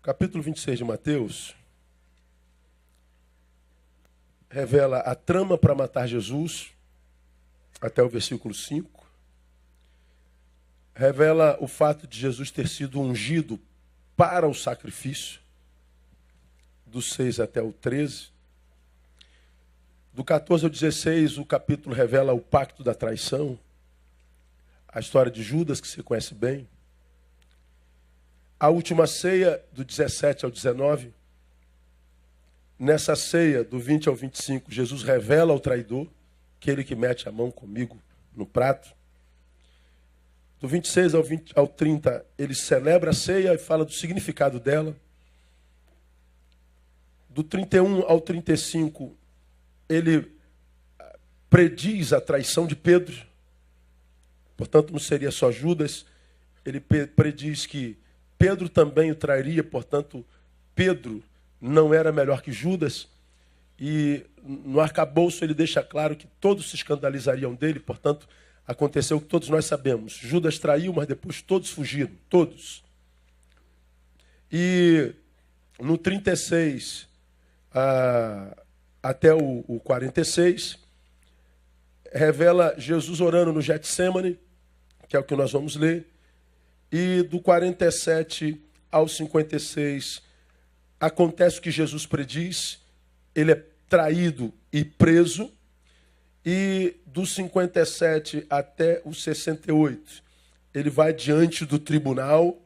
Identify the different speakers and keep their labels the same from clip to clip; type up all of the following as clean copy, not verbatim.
Speaker 1: Capítulo 26 de Mateus revela a trama para matar Jesus, até o versículo 5. Revela o fato de Jesus ter sido ungido para o sacrifício, do 6 até o 13. Do 14 ao 16, o capítulo revela o pacto da traição, a história de Judas, que você conhece bem. A última ceia, do 17 ao 19. Nessa ceia, do 20 ao 25, Jesus revela ao traidor, aquele que mete a mão comigo no prato. Do 26 ao 30, ele celebra a ceia e fala do significado dela. Do 31 ao 35, ele prediz a traição de Pedro. Portanto, não seria só Judas. Ele prediz que Pedro também o trairia, portanto, Pedro não era melhor que Judas. E no arcabouço ele deixa claro que todos se escandalizariam dele, portanto, aconteceu o que todos nós sabemos. Judas traiu, mas depois todos fugiram, todos. E no 36 até o 46, revela Jesus orando no Getsemane, que é o que nós vamos ler. E do 47 ao 56, acontece o que Jesus prediz, ele é traído e preso. E do 57 até o 68, ele vai diante do tribunal.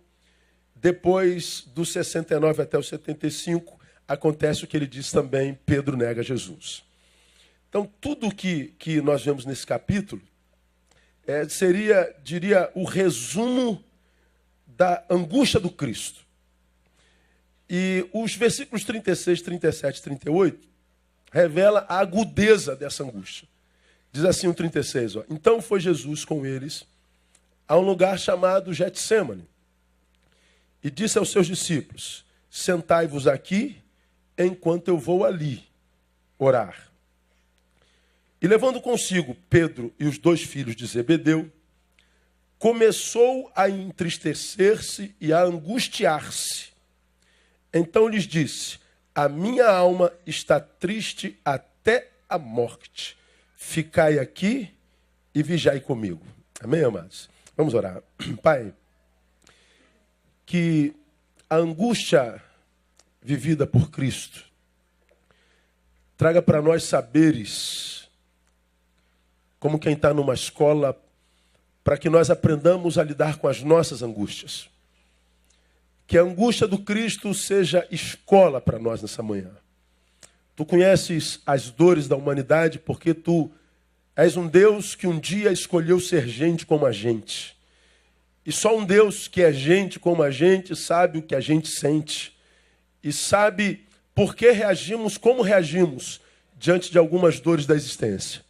Speaker 1: Depois, do 69 até o 75, acontece o que ele diz também, Pedro nega Jesus. Então, tudo que nós vemos nesse capítulo seria, diria, o resumo da angústia do Cristo. E os versículos 36, 37 e 38 revela a agudeza dessa angústia. Diz assim o 36, ó. Então foi Jesus com eles a um lugar chamado Getsemane e disse aos seus discípulos: sentai-vos aqui enquanto eu vou ali orar. E levando consigo Pedro e os 2 filhos de Zebedeu, começou a entristecer-se e a angustiar-se. Então lhes disse: a minha alma está triste até a morte. Ficai aqui e vigiai comigo. Amém, amados? Vamos orar. Pai, que a angústia vivida por Cristo traga para nós saberes, como quem está numa escola, para que nós aprendamos a lidar com as nossas angústias. Que a angústia do Cristo seja escola para nós nessa manhã. Tu conheces as dores da humanidade porque tu és um Deus que um dia escolheu ser gente como a gente. E só um Deus que é gente como a gente sabe o que a gente sente. E sabe por que reagimos como reagimos diante de algumas dores da existência.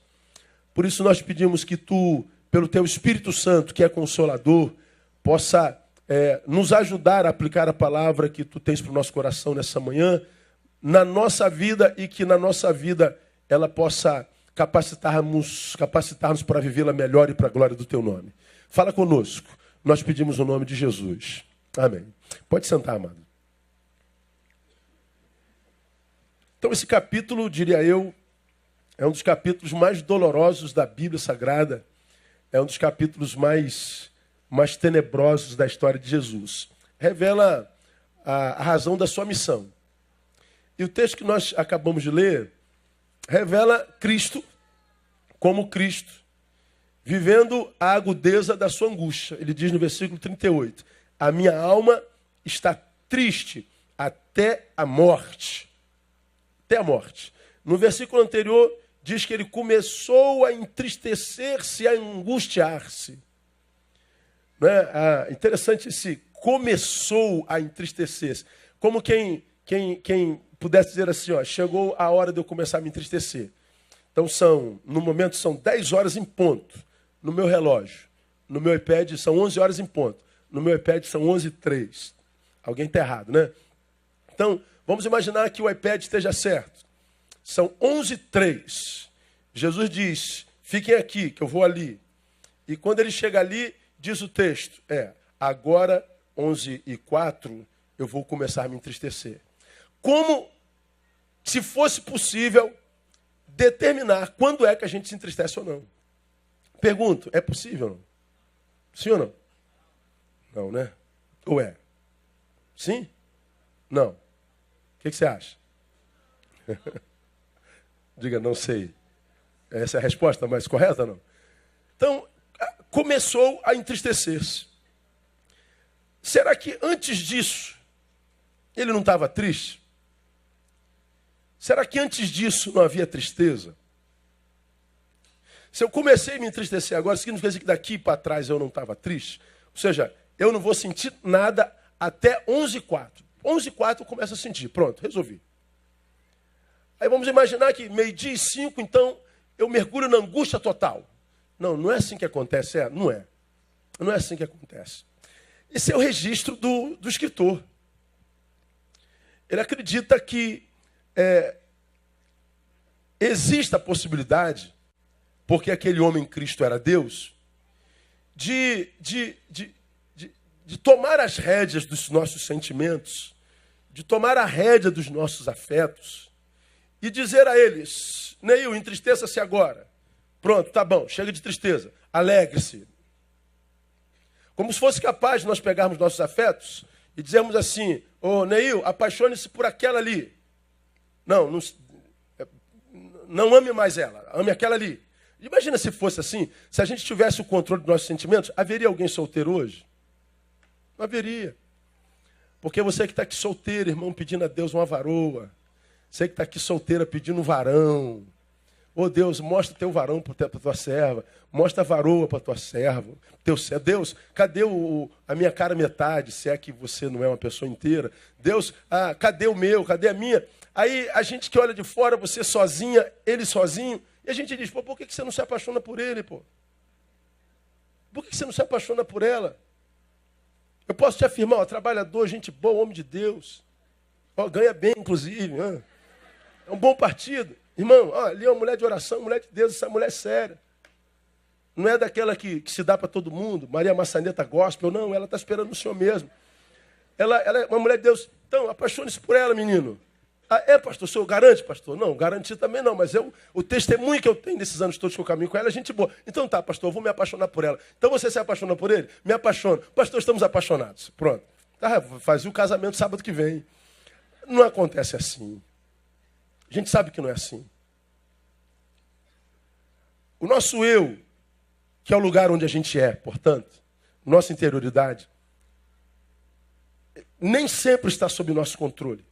Speaker 1: Por isso nós pedimos que tu, pelo teu Espírito Santo, que é consolador, possa nos ajudar a aplicar a palavra que tu tens para o nosso coração nessa manhã, na nossa vida, e que na nossa vida ela possa capacitar-nos para vivê-la melhor e para a glória do teu nome. Fala conosco. Nós pedimos o nome de Jesus. Amém. Pode sentar, amado. Então esse capítulo, diria eu, é um dos capítulos mais dolorosos da Bíblia Sagrada. É um dos capítulos mais tenebrosos da história de Jesus. Revela a razão da sua missão. E o texto que nós acabamos de ler revela Cristo como Cristo, vivendo a agudeza da sua angústia. Ele diz no versículo 38, a minha alma está triste até a morte. Até a morte. No versículo anterior, diz que ele começou a entristecer-se, a angustiar-se. Não é? Interessante esse começou a entristecer-se. Como quem pudesse dizer assim, ó, chegou a hora de eu começar a me entristecer. Então no momento são 10 horas em ponto no meu relógio. No meu iPad são 11 horas em ponto. No meu iPad são 11h03. Alguém está errado, né? Então, vamos imaginar que o iPad esteja certo. São 11h03. Jesus diz, fiquem aqui, que eu vou ali. E quando ele chega ali, diz o texto, agora 11h04, eu vou começar a me entristecer. Como se fosse possível determinar quando é que a gente se entristece ou não. Pergunto, é possível ou não? Sim ou não? Não, né? Ou é? Sim? Não. O que você acha? Diga, não sei. Essa é a resposta mais correta ou não? Então, começou a entristecer-se. Será que antes disso ele não estava triste? Será que antes disso não havia tristeza? Se eu comecei a me entristecer agora, significa dizer que daqui para trás eu não estava triste? Ou seja, eu não vou sentir nada até 11h04. 11h04 eu começo a sentir. Pronto, resolvi. Aí vamos imaginar que 12h05, então, eu mergulho na angústia total. Não, não é assim que acontece, Não é. Não é assim que acontece. Esse é o registro do escritor. Ele acredita que existe a possibilidade, porque aquele homem em Cristo era Deus, de tomar as rédeas dos nossos sentimentos, de tomar a rédea dos nossos afetos e dizer a eles, Neil, entristeça-se agora. Pronto, tá bom, chega de tristeza, alegre-se. Como se fosse capaz de nós pegarmos nossos afetos e dizermos assim, Neil, apaixone-se por aquela ali. Não ame mais ela, ame aquela ali. Imagina se fosse assim, se a gente tivesse o controle dos nossos sentimentos, haveria alguém solteiro hoje? Não haveria. Porque você que está aqui solteiro, irmão, pedindo a Deus uma varoa. Você que está aqui solteira pedindo um varão. Deus, mostra teu varão para tua serva. Mostra a varoa para tua serva. Deus, cadê a minha cara metade, se é que você não é uma pessoa inteira? Deus, cadê o meu, cadê a minha? Aí a gente que olha de fora, você sozinha, ele sozinho, e a gente diz, por que você não se apaixona por ele, pô? Por que você não se apaixona por ela? Eu posso te afirmar, trabalhador, gente boa, homem de Deus. Ganha bem, inclusive. É um bom partido. Irmão, ali é uma mulher de oração, mulher de Deus, essa mulher é séria. Não é daquela que se dá para todo mundo, Maria Maçaneta gospel, não, ela está esperando o Senhor mesmo. Ela é uma mulher de Deus. Então, apaixone-se por ela, menino. Pastor, o senhor garante, pastor? Não, garantir também não, mas o testemunho que eu tenho nesses anos todos que eu caminho com ela é gente boa. Então tá, pastor, eu vou me apaixonar por ela. Então você se apaixona por ele? Me apaixono. Pastor, estamos apaixonados. Pronto. Fazia o casamento sábado que vem. Não acontece assim. A gente sabe que não é assim. O nosso eu, que é o lugar onde a gente é, portanto, nossa interioridade, nem sempre está sob nosso controle.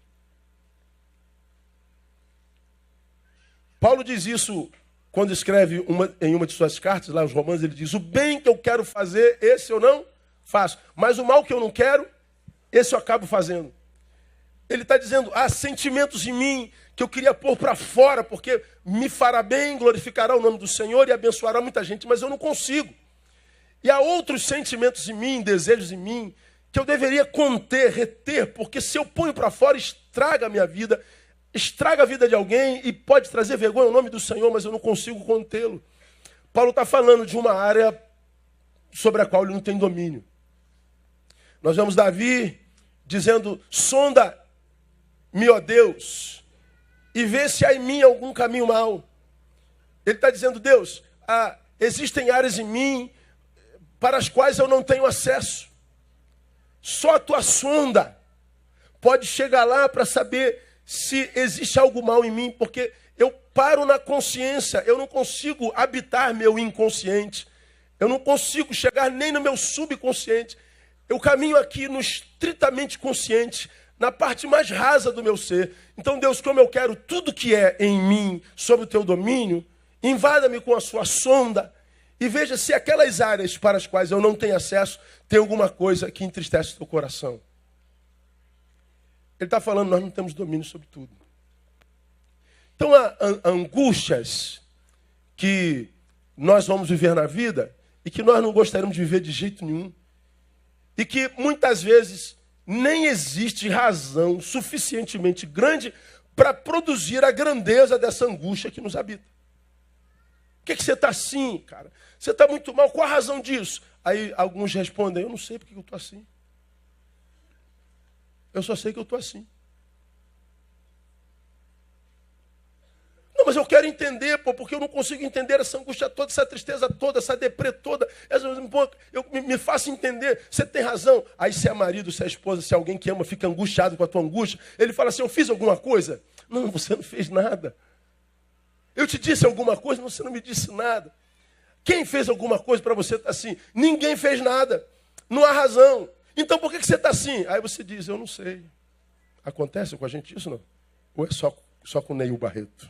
Speaker 1: Paulo diz isso quando escreve em uma de suas cartas, lá aos Romanos, ele diz, o bem que eu quero fazer, esse eu não faço. Mas o mal que eu não quero, esse eu acabo fazendo. Ele está dizendo, há sentimentos em mim que eu queria pôr para fora, porque me fará bem, glorificará o nome do Senhor e abençoará muita gente, mas eu não consigo. E há outros sentimentos em mim, desejos em mim, que eu deveria conter, reter, porque se eu ponho para fora, estraga a minha vida, estraga a vida de alguém e pode trazer vergonha ao nome do Senhor, mas eu não consigo contê-lo. Paulo está falando de uma área sobre a qual ele não tem domínio. Nós vemos Davi dizendo, sonda-me, ó Deus, e vê se há em mim algum caminho mau. Ele está dizendo, Deus, existem áreas em mim para as quais eu não tenho acesso. Só a tua sonda pode chegar lá para saber se existe algo mal em mim, porque eu paro na consciência, eu não consigo habitar meu inconsciente, eu não consigo chegar nem no meu subconsciente. Eu caminho aqui no estritamente consciente, na parte mais rasa do meu ser. Então, Deus, como eu quero tudo que é em mim, sob o teu domínio, invada-me com a sua sonda e veja se aquelas áreas para as quais eu não tenho acesso tem alguma coisa que entristece o teu coração. Ele está falando, nós não temos domínio sobre tudo. Então, há angústias que nós vamos viver na vida e que nós não gostaríamos de viver de jeito nenhum. E que muitas vezes nem existe razão suficientemente grande para produzir a grandeza dessa angústia que nos habita. Por que você está assim, cara? Você está muito mal, qual a razão disso? Aí alguns respondem, eu não sei porque eu estou assim. Eu só sei que eu estou assim. Não, mas eu quero entender, porque eu não consigo entender essa angústia toda, essa tristeza toda, essa deprê toda. Me faça entender. Você tem razão. Aí se é marido, se é esposa, se é alguém que ama, fica angustiado com a tua angústia, ele fala assim, eu fiz alguma coisa? Não, você não fez nada. Eu te disse alguma coisa, você não me disse nada. Quem fez alguma coisa para você estar assim? Ninguém fez nada. Não há razão. Então por que você está assim? Aí você diz, eu não sei. Acontece com a gente isso, não? Ou é só com o Neil Barreto?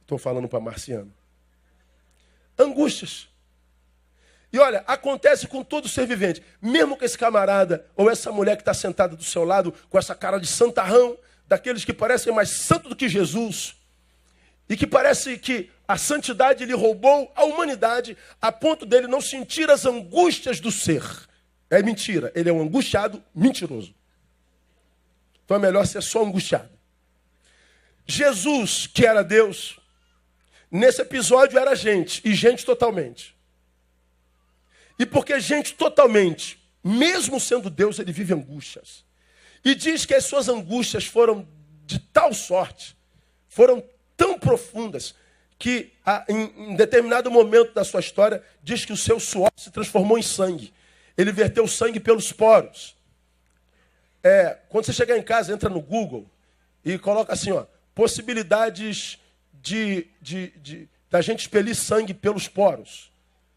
Speaker 1: Estou falando para Marciano. Angústias. E olha, acontece com todo ser vivente. Mesmo com esse camarada ou essa mulher que está sentada do seu lado com essa cara de santarrão, daqueles que parecem mais santo do que Jesus, e que parece que a santidade lhe roubou a humanidade a ponto dele não sentir as angústias do ser. É mentira. Ele é um angustiado mentiroso. Então é melhor ser só angustiado. Jesus, que era Deus, nesse episódio era gente, e gente totalmente. E porque gente totalmente, mesmo sendo Deus, ele vive angústias. E diz que as suas angústias foram de tal sorte, foram tão profundas, que em determinado momento da sua história, diz que o seu suor se transformou em sangue. Ele verteu sangue pelos poros. Quando você chegar em casa, entra no Google e coloca assim, possibilidades da gente expelir sangue pelos poros.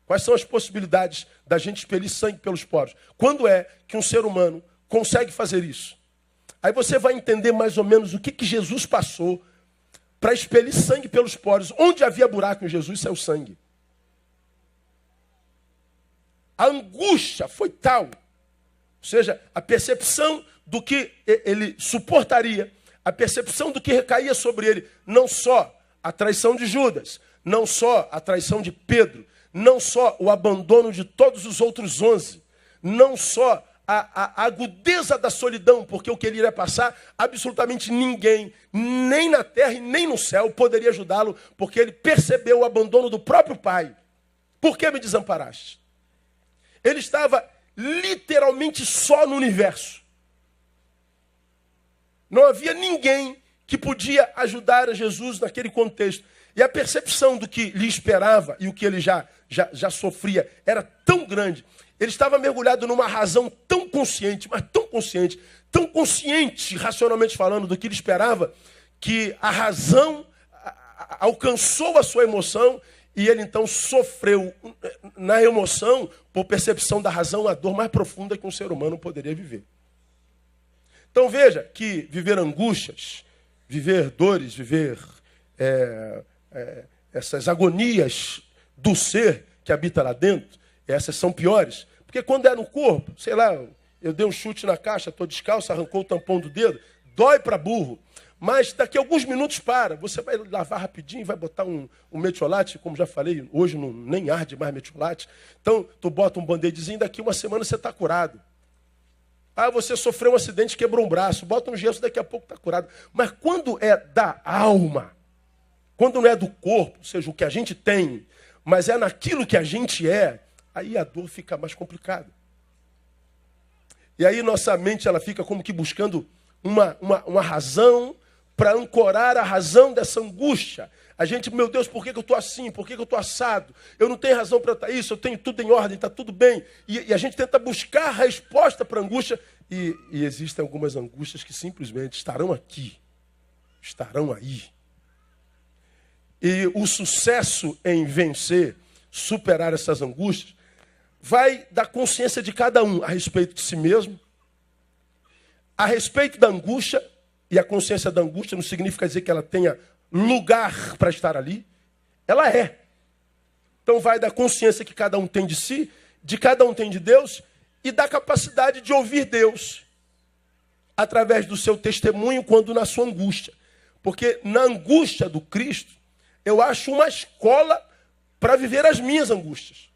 Speaker 1: Quais são as possibilidades da gente expelir sangue pelos poros? Quando é que um ser humano consegue fazer isso? Aí você vai entender mais ou menos o que Jesus passou para expelir sangue pelos poros. Onde havia buraco em Jesus, saiu sangue. A angústia foi tal, ou seja, a percepção do que ele suportaria, a percepção do que recaía sobre ele, não só a traição de Judas, não só a traição de Pedro, não só o abandono de todos os outros 11, não só a agudeza da solidão, porque o que ele iria passar, absolutamente ninguém, nem na terra e nem no céu, poderia ajudá-lo, porque ele percebeu o abandono do próprio Pai. Por que me desamparaste? Ele estava literalmente só no universo. Não havia ninguém que podia ajudar a Jesus naquele contexto. E a percepção do que lhe esperava e o que ele já sofria era tão grande. Ele estava mergulhado numa razão tão consciente, mas tão consciente, racionalmente falando, do que ele esperava, que a razão alcançou a sua emoção e ele então sofreu na emoção, por percepção da razão, a dor mais profunda que um ser humano poderia viver. Então veja que viver angústias, viver dores, viver essas agonias do ser que habita lá dentro, essas são piores. Porque quando é no corpo, sei lá, eu dei um chute na caixa, estou descalço, arrancou o tampão do dedo, dói para burro. Mas daqui a alguns minutos para. Você vai lavar rapidinho, vai botar um metiolate, como já falei, hoje nem arde mais metiolate. Então, tu bota um band-aidzinho, daqui uma semana você está curado. Você sofreu um acidente, quebrou um braço, bota um gesso, daqui a pouco está curado. Mas quando é da alma, quando não é do corpo, ou seja, o que a gente tem, mas é naquilo que a gente é, aí a dor fica mais complicada. E aí nossa mente ela fica como que buscando uma razão para ancorar a razão dessa angústia. A gente, meu Deus, por que eu estou assim? Por que eu estou assado? Eu não tenho razão para estar isso, eu tenho tudo em ordem, está tudo bem. E a gente tenta buscar a resposta para a angústia. E existem algumas angústias que simplesmente estarão aqui, estarão aí. E o sucesso em vencer, superar essas angústias, vai da consciência de cada um a respeito de si mesmo, a respeito da angústia, e a consciência da angústia não significa dizer que ela tenha lugar para estar ali, ela é. Então vai da consciência que cada um tem de si, de cada um tem de Deus, e da capacidade de ouvir Deus, através do seu testemunho quando na sua angústia. Porque na angústia do Cristo, eu acho uma escola para viver as minhas angústias.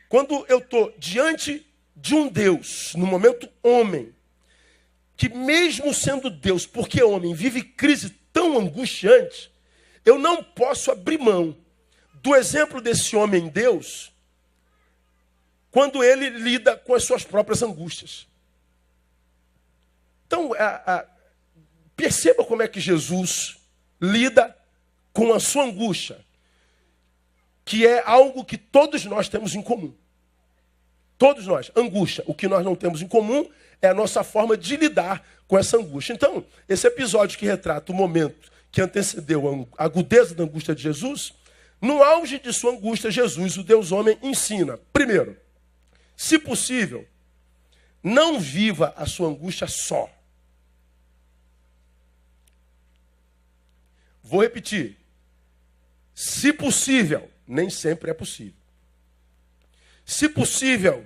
Speaker 1: Quando eu estou diante de um Deus, no momento homem, que mesmo sendo Deus, porque homem, vive crise tão angustiante, eu não posso abrir mão do exemplo desse homem Deus quando ele lida com as suas próprias angústias. Então, perceba como é que Jesus lida com a sua angústia, que é algo que todos nós temos em comum. Todos nós, angústia. O que nós não temos em comum é a nossa forma de lidar com essa angústia. Então, esse episódio que retrata o momento que antecedeu a agudeza da angústia de Jesus, no auge de sua angústia, Jesus, o Deus homem, ensina. Primeiro, se possível, não viva a sua angústia só. Vou repetir. Se possível, nem sempre é possível. Se possível,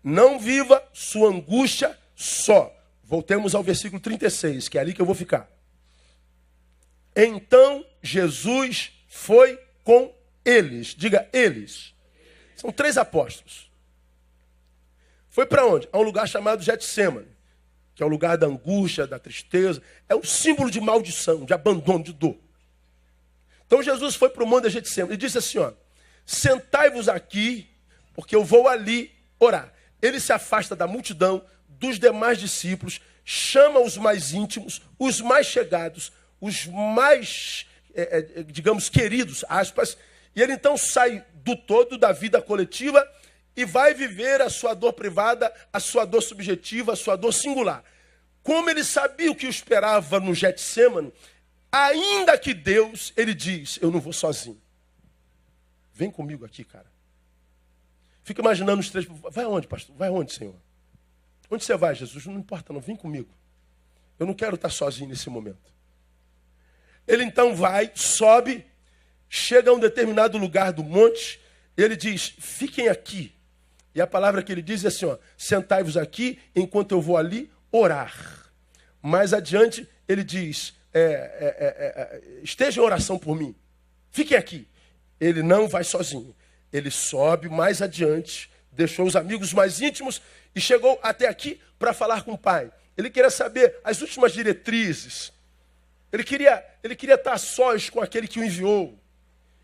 Speaker 1: não viva sua angústia só. Voltemos ao versículo 36, que é ali que eu vou ficar. Então Jesus foi com eles. Diga, eles. São 3 apóstolos. Foi para onde? A um lugar chamado Getsemane, que é o lugar da angústia, da tristeza. É um símbolo de maldição, de abandono, de dor. Então Jesus foi para o monte de Getsemane e disse assim, ó, sentai-vos aqui, porque eu vou ali orar. Ele se afasta da multidão, dos demais discípulos, chama os mais íntimos, os mais chegados, os mais, digamos, queridos, aspas, e ele então sai do todo, da vida coletiva, e vai viver a sua dor privada, a sua dor subjetiva, a sua dor singular. Como ele sabia o que o esperava no Getsemane, ainda que Deus, ele diz, eu não vou sozinho. Vem comigo aqui, cara. Fica imaginando os 3, vai aonde, pastor? Vai aonde, Senhor? Onde você vai, Jesus? Não importa não, vem comigo. Eu não quero estar sozinho nesse momento. Ele então vai, sobe, chega a um determinado lugar do monte, ele diz, fiquem aqui. E a palavra que ele diz é assim, ó, sentai-vos aqui enquanto eu vou ali orar. Mais adiante ele diz, estejam em oração por mim. Fiquem aqui. Ele não vai sozinho. Ele sobe mais adiante, deixou os amigos mais íntimos e chegou até aqui para falar com o Pai. Ele queria saber as últimas diretrizes. Ele queria estar a sós com aquele que o enviou.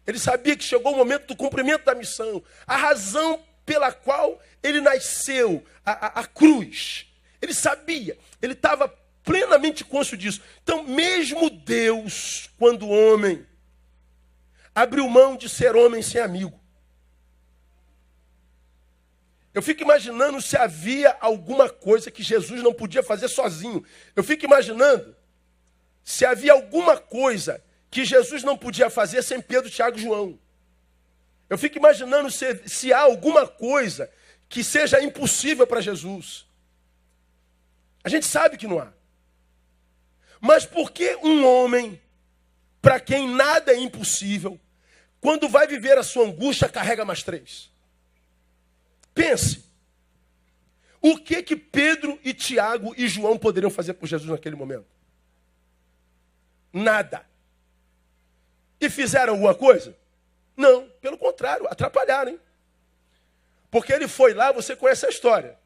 Speaker 1: Ele sabia que chegou o momento do cumprimento da missão. A razão pela qual ele nasceu, a cruz. Ele sabia, ele estava plenamente consciente disso. Então, mesmo Deus, quando homem, abriu mão de ser homem sem amigo. Eu fico imaginando se havia alguma coisa que Jesus não podia fazer sozinho. Eu fico imaginando se havia alguma coisa que Jesus não podia fazer sem Pedro, Tiago e João. Eu fico imaginando se há alguma coisa que seja impossível para Jesus. A gente sabe que não há. Mas por que um homem, para quem nada é impossível, quando vai viver a sua angústia, carrega mais 3? Pense. O que Pedro e Tiago e João poderiam fazer por Jesus naquele momento? Nada. E fizeram alguma coisa? Não, pelo contrário, atrapalharam, hein? Porque ele foi lá, você conhece a história.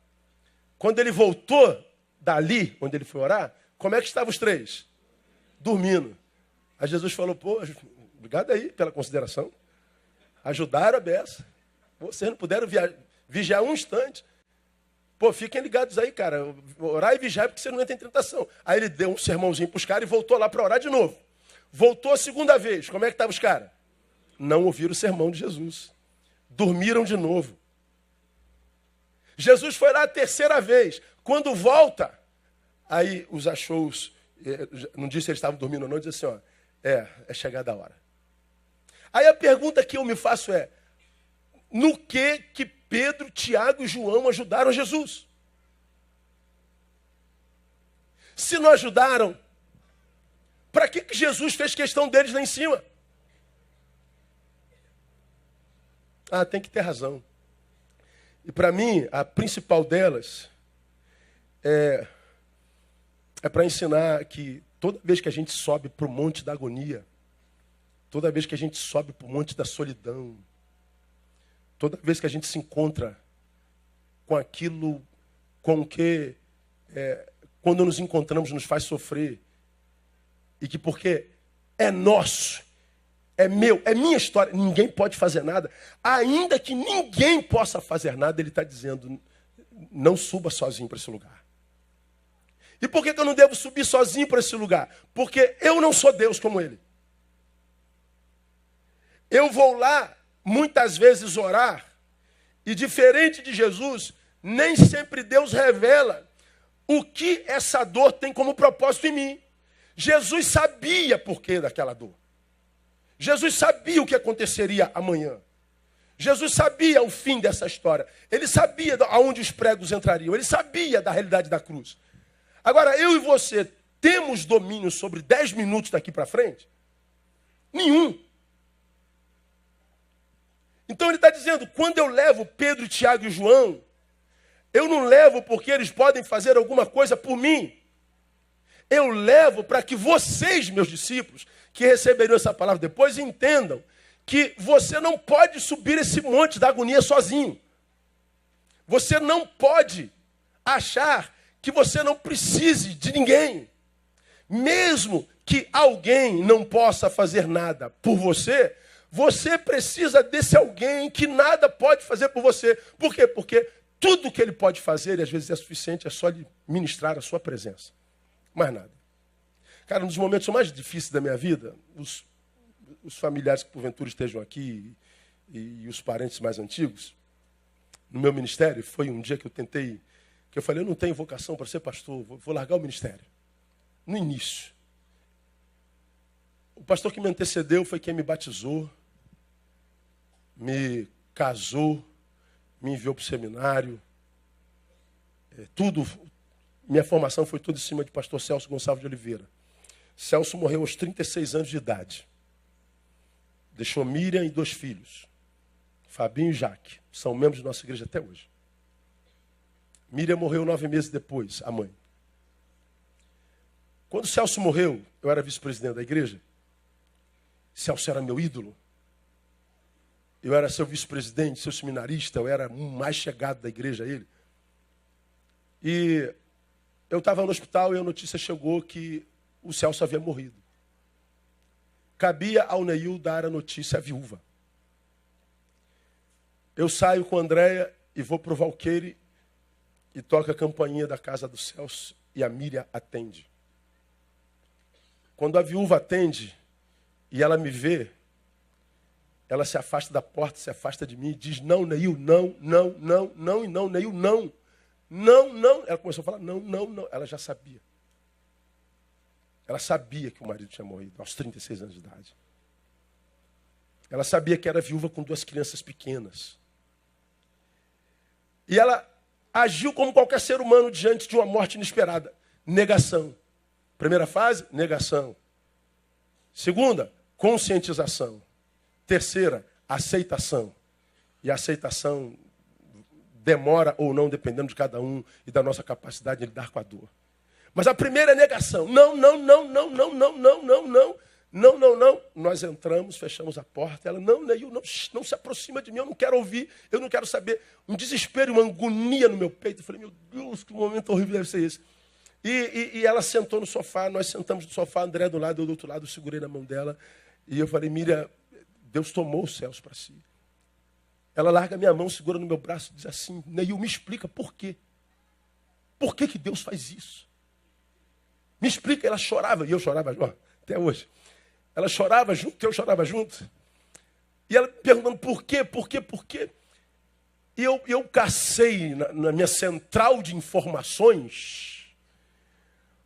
Speaker 1: Quando ele voltou dali, onde ele foi orar, como é que estavam os 3? Dormindo. Aí Jesus falou, pô, obrigado aí pela consideração. Ajudaram a beça. Vocês não puderam vigiar um instante. Pô, fiquem ligados aí, cara. Orar e vigiar porque você não entra em tentação. Aí ele deu um sermãozinho para os caras e voltou lá para orar de novo. Voltou a segunda vez. Como é que estavam os caras? Não ouviram o sermão de Jesus. Dormiram de novo. Jesus foi lá a terceira vez. Quando volta, aí os achou, não disse se eles estavam dormindo ou não, disse assim, ó, é chegada a hora. Aí a pergunta que eu me faço é, no que Pedro, Tiago e João ajudaram Jesus? Se não ajudaram, para que Jesus fez questão deles lá em cima? Ah, tem que ter razão. E para mim, a principal delas é para ensinar que toda vez que a gente sobe para o monte da agonia, toda vez que a gente sobe para o monte da solidão, toda vez que a gente se encontra com aquilo com que, quando nos encontramos, nos faz sofrer, e que porque é nosso, É meu, é minha história. Ninguém pode fazer nada. Ainda que ninguém possa fazer nada, ele está dizendo, não suba sozinho para esse lugar. E por que eu não devo subir sozinho para esse lugar? Porque eu não sou Deus como ele. Eu vou lá, muitas vezes, orar, e diferente de Jesus, nem sempre Deus revela o que essa dor tem como propósito em mim. Jesus sabia por que daquela dor. Jesus sabia o que aconteceria amanhã. Jesus sabia o fim dessa história. Ele sabia aonde os pregos entrariam. Ele sabia da realidade da cruz. Agora, eu e você temos domínio sobre 10 minutos daqui para frente? Nenhum. Então ele está dizendo, quando eu levo Pedro, Tiago e João, eu não levo porque eles podem fazer alguma coisa por mim. Eu levo para que vocês, meus discípulos, que receberão essa palavra depois, entendam que você não pode subir esse monte da agonia sozinho. Você não pode achar que você não precise de ninguém. Mesmo que alguém não possa fazer nada por você, você precisa desse alguém que nada pode fazer por você. Por quê? Porque tudo que ele pode fazer, e às vezes é suficiente, é só lhe ministrar a sua presença. Mais nada. Cara, um dos momentos mais difíceis da minha vida, os familiares que porventura estejam aqui e os parentes mais antigos, no meu ministério, foi um dia que eu falei, eu não tenho vocação para ser pastor, vou largar o ministério. No início. O pastor que me antecedeu foi quem me batizou, me casou, me enviou para o seminário. Minha formação foi tudo em cima de pastor Celso Gonçalves de Oliveira. Celso morreu aos 36 anos de idade. Deixou Miriam e 2 filhos, Fabinho e Jaque. São membros de nossa igreja até hoje. Miriam morreu 9 meses depois, a mãe. Quando Celso morreu, eu era vice-presidente da igreja. Celso era meu ídolo. Eu era seu vice-presidente, seu seminarista, eu era um mais chegado da igreja a ele. E eu estava no hospital e a notícia chegou que o Celso havia morrido. Cabia ao Neil dar a notícia à viúva. Eu saio com a Andréia e vou para o Valqueire e toco a campainha da casa do Celso e a Miriam atende. Quando a viúva atende e ela me vê, ela se afasta da porta, se afasta de mim e diz, não, Neil, não, não, não, não e não, Neil, não. Não, não. Ela começou a falar, não, não, não. Ela já sabia. Ela sabia que o marido tinha morrido aos 36 anos de idade. Ela sabia que era viúva com 2 crianças pequenas. E ela agiu como qualquer ser humano diante de uma morte inesperada. Negação. Primeira fase, negação. Segunda, conscientização. Terceira, aceitação. E a aceitação demora ou não, dependendo de cada um e da nossa capacidade de lidar com a dor. Mas a primeira é negação. Não, não, não, não, não, não, não, não, não. Não, não, não. Nós entramos, fechamos a porta. Ela, não, Neil, não se aproxima de mim, eu não quero ouvir, eu não quero saber. Um desespero, uma agonia no meu peito. Eu falei, meu Deus, que momento horrível deve ser esse. E ela sentou no sofá, nós sentamos no sofá, André do lado, eu do outro lado, eu segurei na mão dela. E eu falei, Miriam, Deus tomou os céus para si. Ela larga minha mão, segura no meu braço e diz assim, Neil, me explica por quê. Por que Deus faz isso? Me explica. Ela chorava, e eu chorava, ó, até hoje. Ela chorava junto, eu chorava junto. E ela perguntando por quê, por quê, por quê. E eu cacei na minha central de informações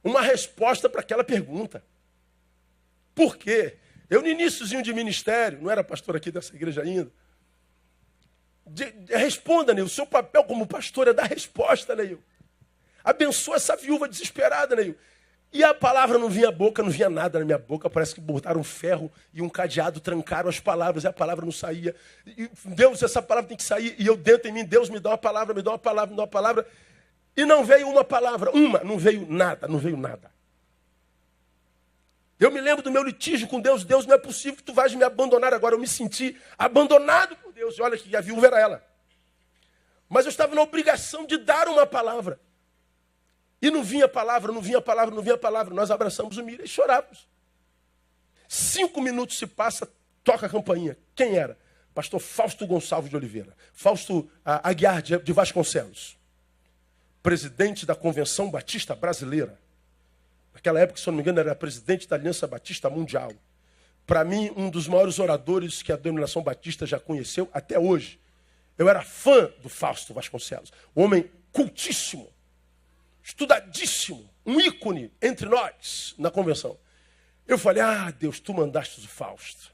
Speaker 1: uma resposta para aquela pergunta. Por quê? Eu, no iníciozinho de ministério, não era pastor aqui dessa igreja ainda. Responda, Neil. O seu papel como pastor é dar resposta, Neil. Abençoa essa viúva desesperada, Neil. E a palavra não vinha à boca, não vinha nada na minha boca. Parece que botaram um ferro e um cadeado, trancaram as palavras e a palavra não saía. E, Deus, essa palavra tem que sair. E eu dentro em mim, Deus me dá uma palavra, me dá uma palavra, me dá uma palavra. E não veio uma palavra, não veio nada, não veio nada. Eu me lembro do meu litígio com Deus. Deus, não é possível que tu vais me abandonar agora. Eu me senti abandonado por Deus. E olha que a viúva era ela. Mas eu estava na obrigação de dar uma palavra. E não vinha palavra, não vinha palavra, não vinha palavra. Nós abraçamos o Miriam e chorávamos. 5 minutos se passa, toca a campainha. Quem era? Pastor Fausto Gonçalves de Oliveira. Fausto Aguiar de Vasconcelos. Presidente da Convenção Batista Brasileira. Naquela época, se eu não me engano, era presidente da Aliança Batista Mundial. Para mim, um dos maiores oradores que a denominação batista já conheceu até hoje. Eu era fã do Fausto Vasconcelos. Um homem cultíssimo, estudadíssimo, um ícone entre nós na convenção. Eu falei, Deus, tu mandaste o Fausto.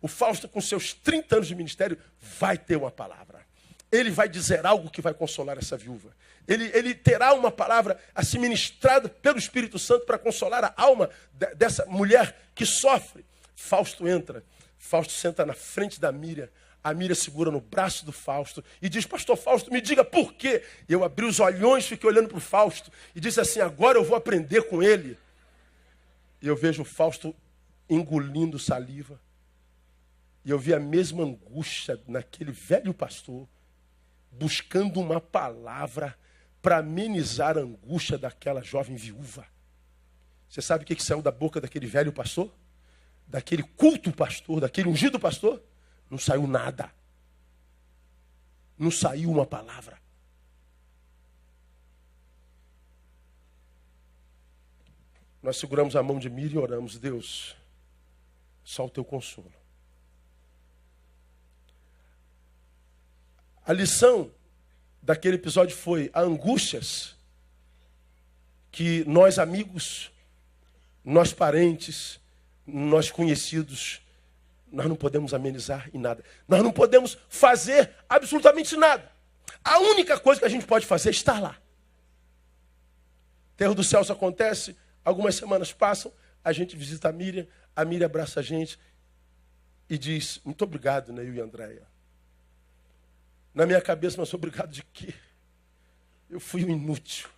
Speaker 1: O Fausto, com seus 30 anos de ministério, vai ter uma palavra. Ele vai dizer algo que vai consolar essa viúva. Ele terá uma palavra assim ministrada pelo Espírito Santo para consolar a alma dessa mulher que sofre. Fausto entra. Fausto senta na frente da Miriam. A Miriam segura no braço do Fausto e diz, pastor Fausto, me diga por quê. E eu abri os olhões, fiquei olhando para o Fausto e disse assim, agora eu vou aprender com ele. E eu vejo o Fausto engolindo saliva. E eu vi a mesma angústia naquele velho pastor, buscando uma palavra para amenizar a angústia daquela jovem viúva. Você sabe o que saiu da boca daquele velho pastor? Daquele culto pastor, daquele ungido pastor? Não saiu nada. Não saiu uma palavra. Nós seguramos a mão de Miriam e oramos, Deus, só o teu consolo. A lição daquele episódio foi a angústias que nós amigos, nós parentes, nós conhecidos, nós não podemos amenizar em nada. Nós não podemos fazer absolutamente nada. A única coisa que a gente pode fazer é estar lá. Terror do céu acontece, algumas semanas passam, a gente visita a Miriam abraça a gente e diz, muito obrigado, Neil e Andréia. Na minha cabeça, mas obrigado de quê? Eu fui um inútil.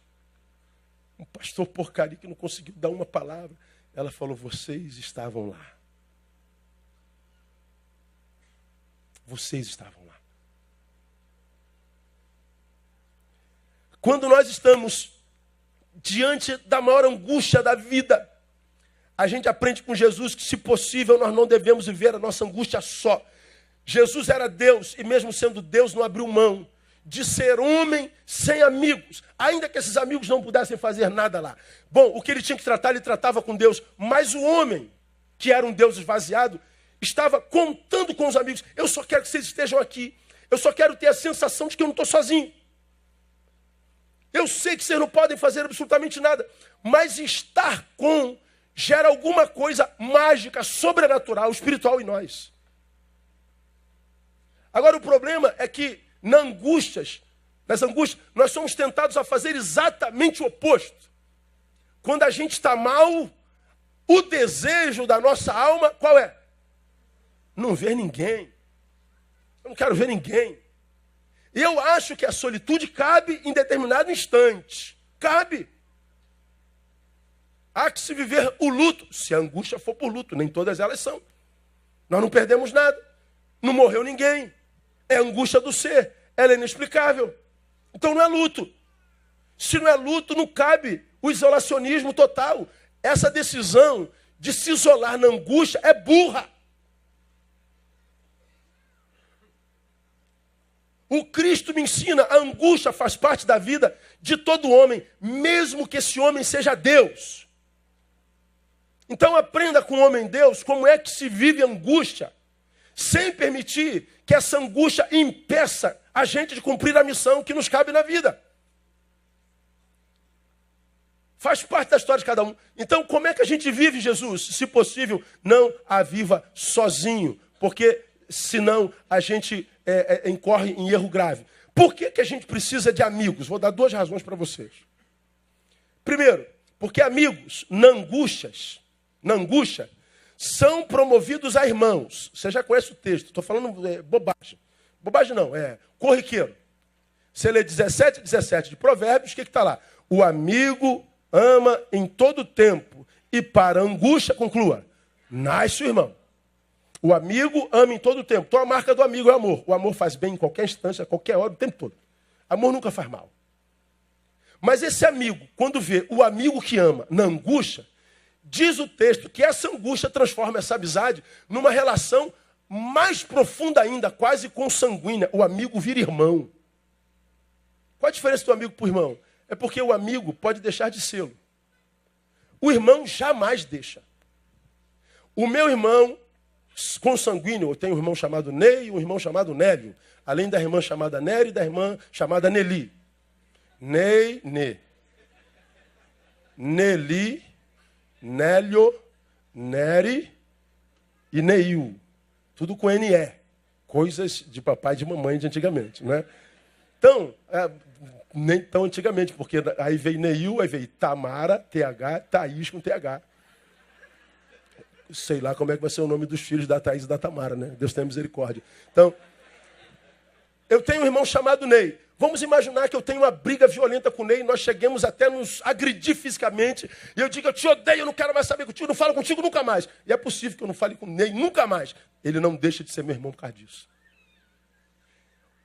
Speaker 1: Um pastor porcaria que não conseguiu dar uma palavra. Ela falou, vocês estavam lá. Vocês estavam lá. Quando nós estamos diante da maior angústia da vida, a gente aprende com Jesus que, se possível, nós não devemos viver a nossa angústia só. Jesus era Deus e mesmo sendo Deus não abriu mão de ser homem sem amigos. Ainda que esses amigos não pudessem fazer nada lá. Bom, o que ele tinha que tratar, ele tratava com Deus. Mas o homem, que era um Deus esvaziado, estava contando com os amigos. Eu só quero que vocês estejam aqui. Eu só quero ter a sensação de que eu não estou sozinho. Eu sei que vocês não podem fazer absolutamente nada. Mas estar com gera alguma coisa mágica, sobrenatural, espiritual em nós. Agora o problema é que nas angústias, nós somos tentados a fazer exatamente o oposto. Quando a gente está mal, o desejo da nossa alma, qual é? Não ver ninguém. Eu não quero ver ninguém. Eu acho que a solitude cabe em determinado instante. Cabe. Há que se viver o luto, se a angústia for por luto, nem todas elas são. Nós não perdemos nada. Não morreu ninguém. É a angústia do ser. Ela é inexplicável. Então não é luto. Se não é luto, não cabe o isolacionismo total. Essa decisão de se isolar na angústia é burra. O Cristo me ensina, a angústia faz parte da vida de todo homem, mesmo que esse homem seja Deus. Então aprenda com o homem Deus como é que se vive angústia, sem permitir que essa angústia impeça a gente de cumprir a missão que nos cabe na vida. Faz parte da história de cada um. Então, como é que a gente vive Jesus? Se possível, não a viva sozinho, porque senão a gente incorre em erro grave. Por que a gente precisa de amigos? Vou dar 2 razões para vocês. Primeiro, porque amigos, na angústia, são promovidos a irmãos. Você já conhece o texto, estou falando bobagem. Bobagem não, é corriqueiro. Você lê 17 de Provérbios, o que está lá? O amigo ama em todo tempo e para a angústia, conclua, nasce o irmão. O amigo ama em todo tempo. Então a marca do amigo é o amor. O amor faz bem em qualquer instância, a qualquer hora, o tempo todo. Amor nunca faz mal. Mas esse amigo, quando vê o amigo que ama na angústia, diz o texto que essa angústia transforma essa amizade numa relação mais profunda ainda, quase consanguínea, o amigo vira irmão. Qual a diferença do amigo para o irmão? É porque o amigo pode deixar de ser. O irmão jamais deixa. O meu irmão consanguíneo, eu tenho um irmão chamado Ney e um irmão chamado Nélio, além da irmã chamada Nery e da irmã chamada Nelly. Ney, Nê. Nelly, Nélio, Nery e Neil. Tudo com NE. Coisas de papai e de mamãe de antigamente, né? Então, nem tão antigamente, porque aí veio Neil, aí veio Tamara, TH, Thaís com TH. Sei lá como é que vai ser o nome dos filhos da Thaís e da Tamara, né? Deus tenha misericórdia. Então, eu tenho um irmão chamado Ney. Vamos imaginar que eu tenho uma briga violenta com o Ney, nós chegamos até nos agredir fisicamente, e eu digo, eu te odeio, eu não quero mais saber contigo, não falo contigo nunca mais. E é possível que eu não fale com o Ney nunca mais. Ele não deixa de ser meu irmão por causa disso.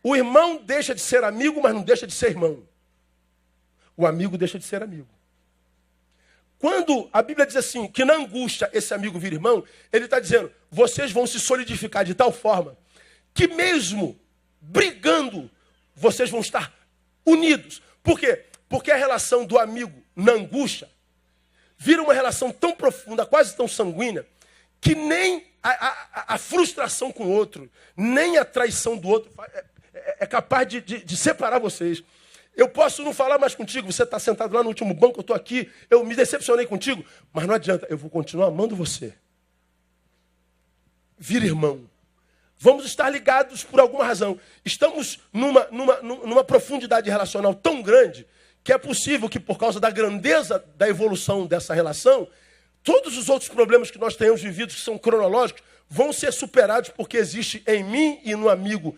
Speaker 1: O irmão deixa de ser amigo, mas não deixa de ser irmão. O amigo deixa de ser amigo. Quando a Bíblia diz assim, que na angústia esse amigo vira irmão, ele está dizendo, vocês vão se solidificar de tal forma, que mesmo brigando, vocês vão estar unidos. Por quê? Porque a relação do amigo na angústia vira uma relação tão profunda, quase tão sanguínea, que nem a frustração com o outro, nem a traição do outro é capaz de separar vocês. Eu posso não falar mais contigo, você está sentado lá no último banco, eu estou aqui, eu me decepcionei contigo, mas não adianta, eu vou continuar amando você. Vira irmão. Vamos estar ligados por alguma razão. Estamos numa profundidade relacional tão grande que é possível que, por causa da grandeza da evolução dessa relação, todos os outros problemas que nós tenhamos vivido, que são cronológicos, vão ser superados porque existe em mim e no amigo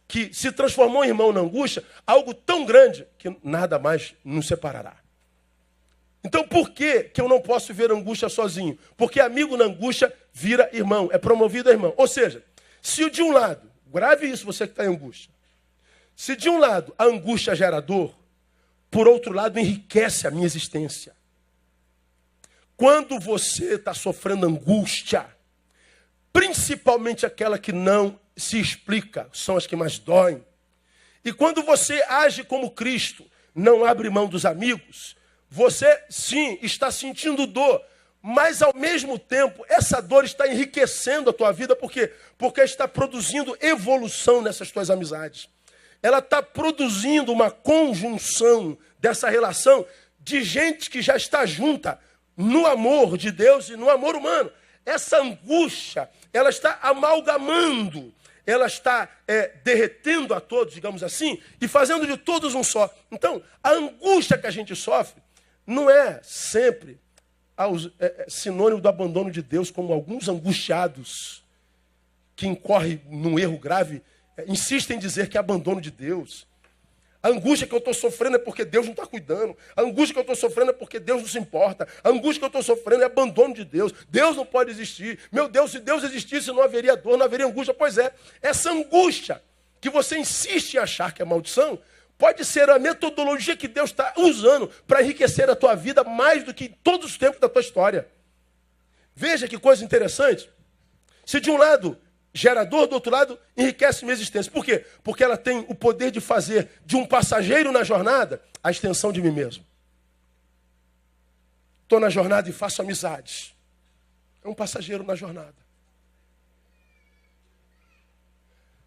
Speaker 1: que se transformou em irmão na angústia, algo tão grande que nada mais nos separará. Então, por que eu não posso ver angústia sozinho? Porque amigo na angústia vira irmão, é promovido a irmão. Ou seja, se de um lado, grave isso você que está em angústia, se de um lado a angústia gera dor, por outro lado enriquece a minha existência. Quando você está sofrendo angústia, principalmente aquela que não se explica, são as que mais doem. E quando você age como Cristo, não abre mão dos amigos, você sim está sentindo dor, mas ao mesmo tempo essa dor está enriquecendo a tua vida, por quê? Porque está produzindo evolução nessas tuas amizades. Ela está produzindo uma conjunção dessa relação de gente que já está junta no amor de Deus e no amor humano. Essa angústia, ela está amalgamando, ela está derretendo a todos, digamos assim, e fazendo de todos um só. Então, a angústia que a gente sofre não é sempre sinônimo do abandono de Deus, como alguns angustiados que incorrem num erro grave insistem em dizer que é abandono de Deus. A angústia que eu estou sofrendo é porque Deus não está cuidando. A angústia que eu estou sofrendo é porque Deus não se importa. A angústia que eu estou sofrendo é abandono de Deus. Deus não pode existir. Meu Deus, se Deus existisse, não haveria dor, não haveria angústia. Pois é, essa angústia que você insiste em achar que é maldição, pode ser a metodologia que Deus está usando para enriquecer a tua vida mais do que em todos os tempos da tua história. Veja que coisa interessante. Se de um lado gera dor, do outro lado enriquece minha existência. Por quê? Porque ela tem o poder de fazer de um passageiro na jornada a extensão de mim mesmo. Estou na jornada e faço amizades. É um passageiro na jornada.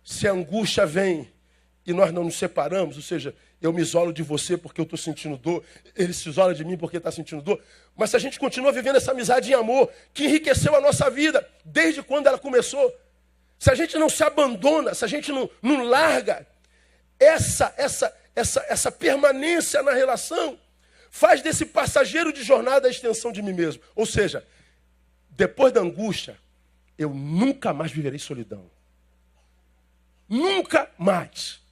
Speaker 1: Se a angústia vem e nós não nos separamos, ou seja, eu me isolo de você porque eu estou sentindo dor, ele se isola de mim porque está sentindo dor, mas se a gente continua vivendo essa amizade em amor, que enriqueceu a nossa vida desde quando ela começou, se a gente não se abandona, se a gente não larga, essa permanência na relação faz desse passageiro de jornada a extensão de mim mesmo. Ou seja, depois da angústia, eu nunca mais viverei solidão. Nunca mais.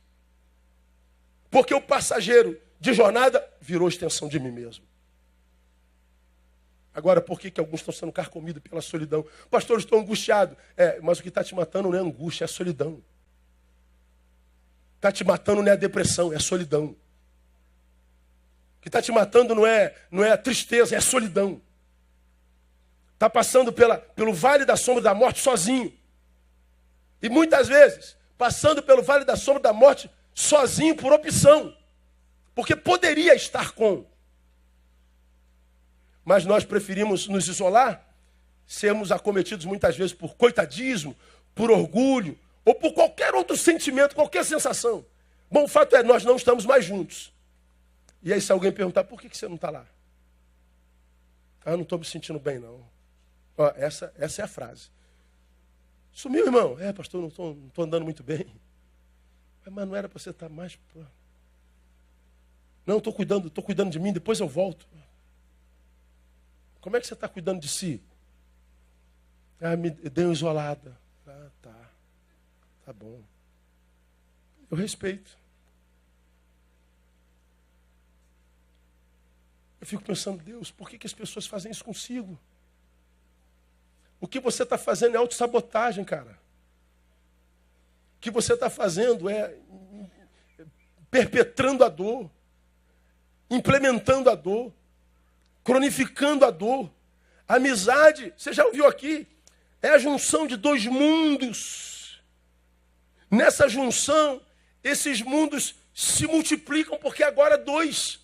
Speaker 1: Porque o passageiro de jornada virou extensão de mim mesmo. Agora, por que alguns estão sendo carcomidos pela solidão? Pastor, eu estou angustiado. Mas o que está te matando não é angústia, é a solidão. Está te matando não é a depressão, é a solidão. O que está te matando não é a tristeza, é a solidão. Está passando pelo vale da sombra da morte sozinho. E muitas vezes, passando pelo vale da sombra da morte, sozinho por opção. Porque poderia estar com. Mas nós preferimos nos isolar, sermos acometidos muitas vezes por coitadismo, por orgulho, ou por qualquer outro sentimento, qualquer sensação. Bom, o fato é, nós não estamos mais juntos. E aí se alguém perguntar, por que você não está lá? Eu não estou me sentindo bem, não. Ó, essa é a frase. Sumiu, irmão? Pastor, não estou andando muito bem. Mas não era para você estar mais... Não, estou cuidando de mim, depois eu volto. Como é que você está cuidando de si? Me dei uma isolada. Tá bom. Eu respeito. Eu fico pensando, Deus, por que as pessoas fazem isso consigo? O que você está fazendo é autossabotagem, cara. O que você está fazendo é perpetrando a dor, implementando a dor, cronificando a dor. A amizade, você já ouviu aqui, é a junção de dois mundos. Nessa junção, esses mundos se multiplicam porque agora dois.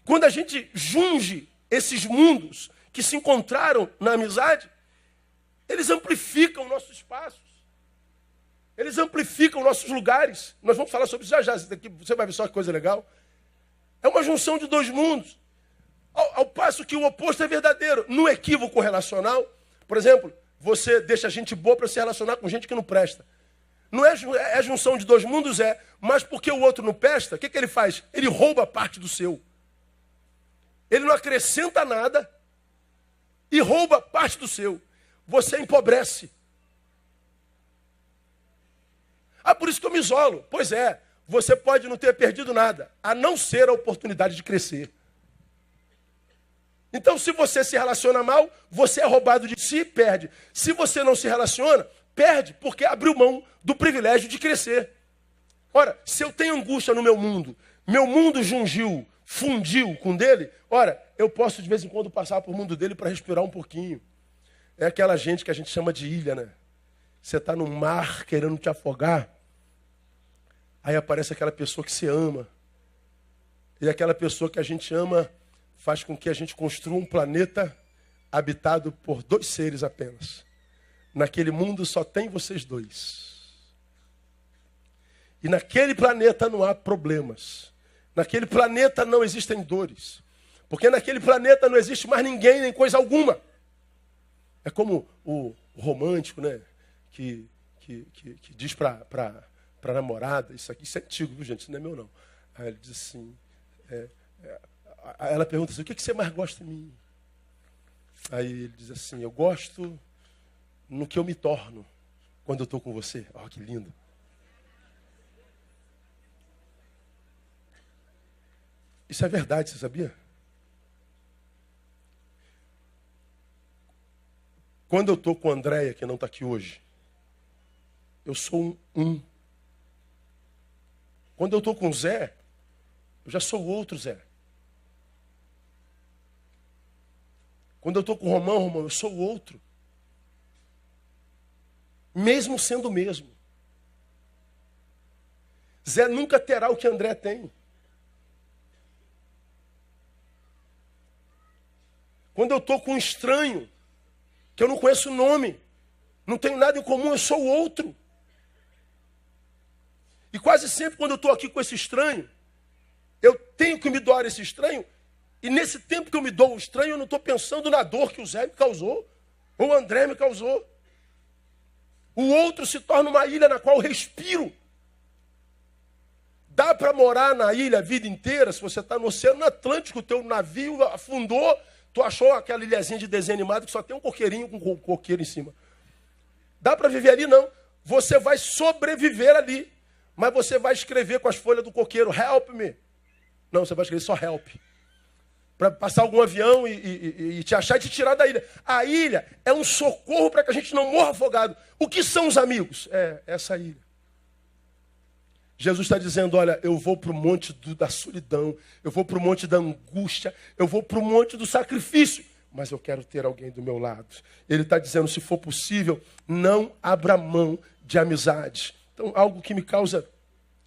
Speaker 1: Quando a gente junge esses mundos que se encontraram na amizade, eles amplificam nossos espaços. Eles amplificam nossos lugares. Nós vamos falar sobre isso já. Isso daqui, você vai ver só que coisa legal. É uma junção de dois mundos. Ao passo que o oposto é verdadeiro. No equívoco relacional, por exemplo, você deixa gente boa para se relacionar com gente que não presta. Não é a junção de dois mundos, mas porque o outro não presta, o que ele faz? Ele rouba parte do seu. Ele não acrescenta nada e rouba parte do seu. Você empobrece. Por isso que eu me isolo. Pois é, você pode não ter perdido nada, a não ser a oportunidade de crescer. Então, se você se relaciona mal, você é roubado de si e perde. Se você não se relaciona, perde, porque abriu mão do privilégio de crescer. Ora, se eu tenho angústia no meu mundo jungiu, fundiu com dele, ora, eu posso de vez em quando passar por mundo dele para respirar um pouquinho. É aquela gente que a gente chama de ilha, né? Você está no mar querendo te afogar, aí aparece aquela pessoa que você ama. E aquela pessoa que a gente ama faz com que a gente construa um planeta habitado por dois seres apenas. Naquele mundo só tem vocês dois. E naquele planeta não há problemas. Naquele planeta não existem dores. Porque naquele planeta não existe mais ninguém, nem coisa alguma. É como o romântico, né? Que diz para a namorada, isso é antigo, viu, gente? Isso não é meu, não. Aí ele diz assim, ela pergunta assim, o que você mais gosta de mim? Aí ele diz assim, eu gosto no que eu me torno quando eu estou com você. Oh, que lindo. Isso é verdade, você sabia? Quando eu estou com a Andréia, que não está aqui hoje, eu sou um. Quando eu estou com o Zé, eu já sou outro Zé. Quando eu estou com o Romão, eu sou outro. Mesmo sendo o mesmo. Zé nunca terá o que André tem. Quando eu estou com um estranho, que eu não conheço o nome, não tenho nada em comum, eu sou outro. E quase sempre quando eu estou aqui com esse estranho, eu tenho que me doar esse estranho, e nesse tempo que eu me dou o estranho, eu não estou pensando na dor que o Zé me causou, ou o André me causou. O outro se torna uma ilha na qual eu respiro. Dá para morar na ilha a vida inteira, se você está no Oceano Atlântico, o teu navio afundou, tu achou aquela ilhazinha de desenho animado que só tem um coqueirinho com coqueiro em cima. Dá para viver ali? Não. Você vai sobreviver ali. Mas você vai escrever com as folhas do coqueiro, help me. Não, você vai escrever só help. Para passar algum avião e te achar e te tirar da ilha. A ilha é um socorro para que a gente não morra afogado. O que são os amigos? É essa ilha. Jesus está dizendo, olha, eu vou para o monte da solidão, eu vou para o monte da angústia, eu vou para o monte do sacrifício, mas eu quero ter alguém do meu lado. Ele está dizendo, se for possível, não abra mão de amizade. Então, algo que me causa,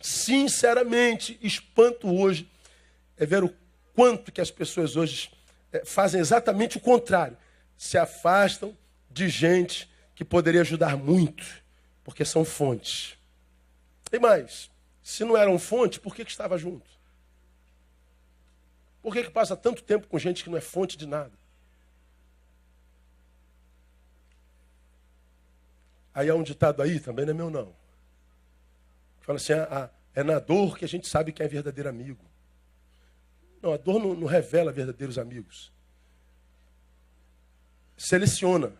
Speaker 1: sinceramente, espanto hoje, é ver o quanto que as pessoas hoje fazem exatamente o contrário. Se afastam de gente que poderia ajudar muito, porque são fontes. E mais, se não eram fonte, por que estava junto? Por que passa tanto tempo com gente que não é fonte de nada? Aí há um ditado aí, também não é meu não. Fala assim, é na dor que a gente sabe quem é verdadeiro amigo. Não, a dor não revela verdadeiros amigos. Seleciona.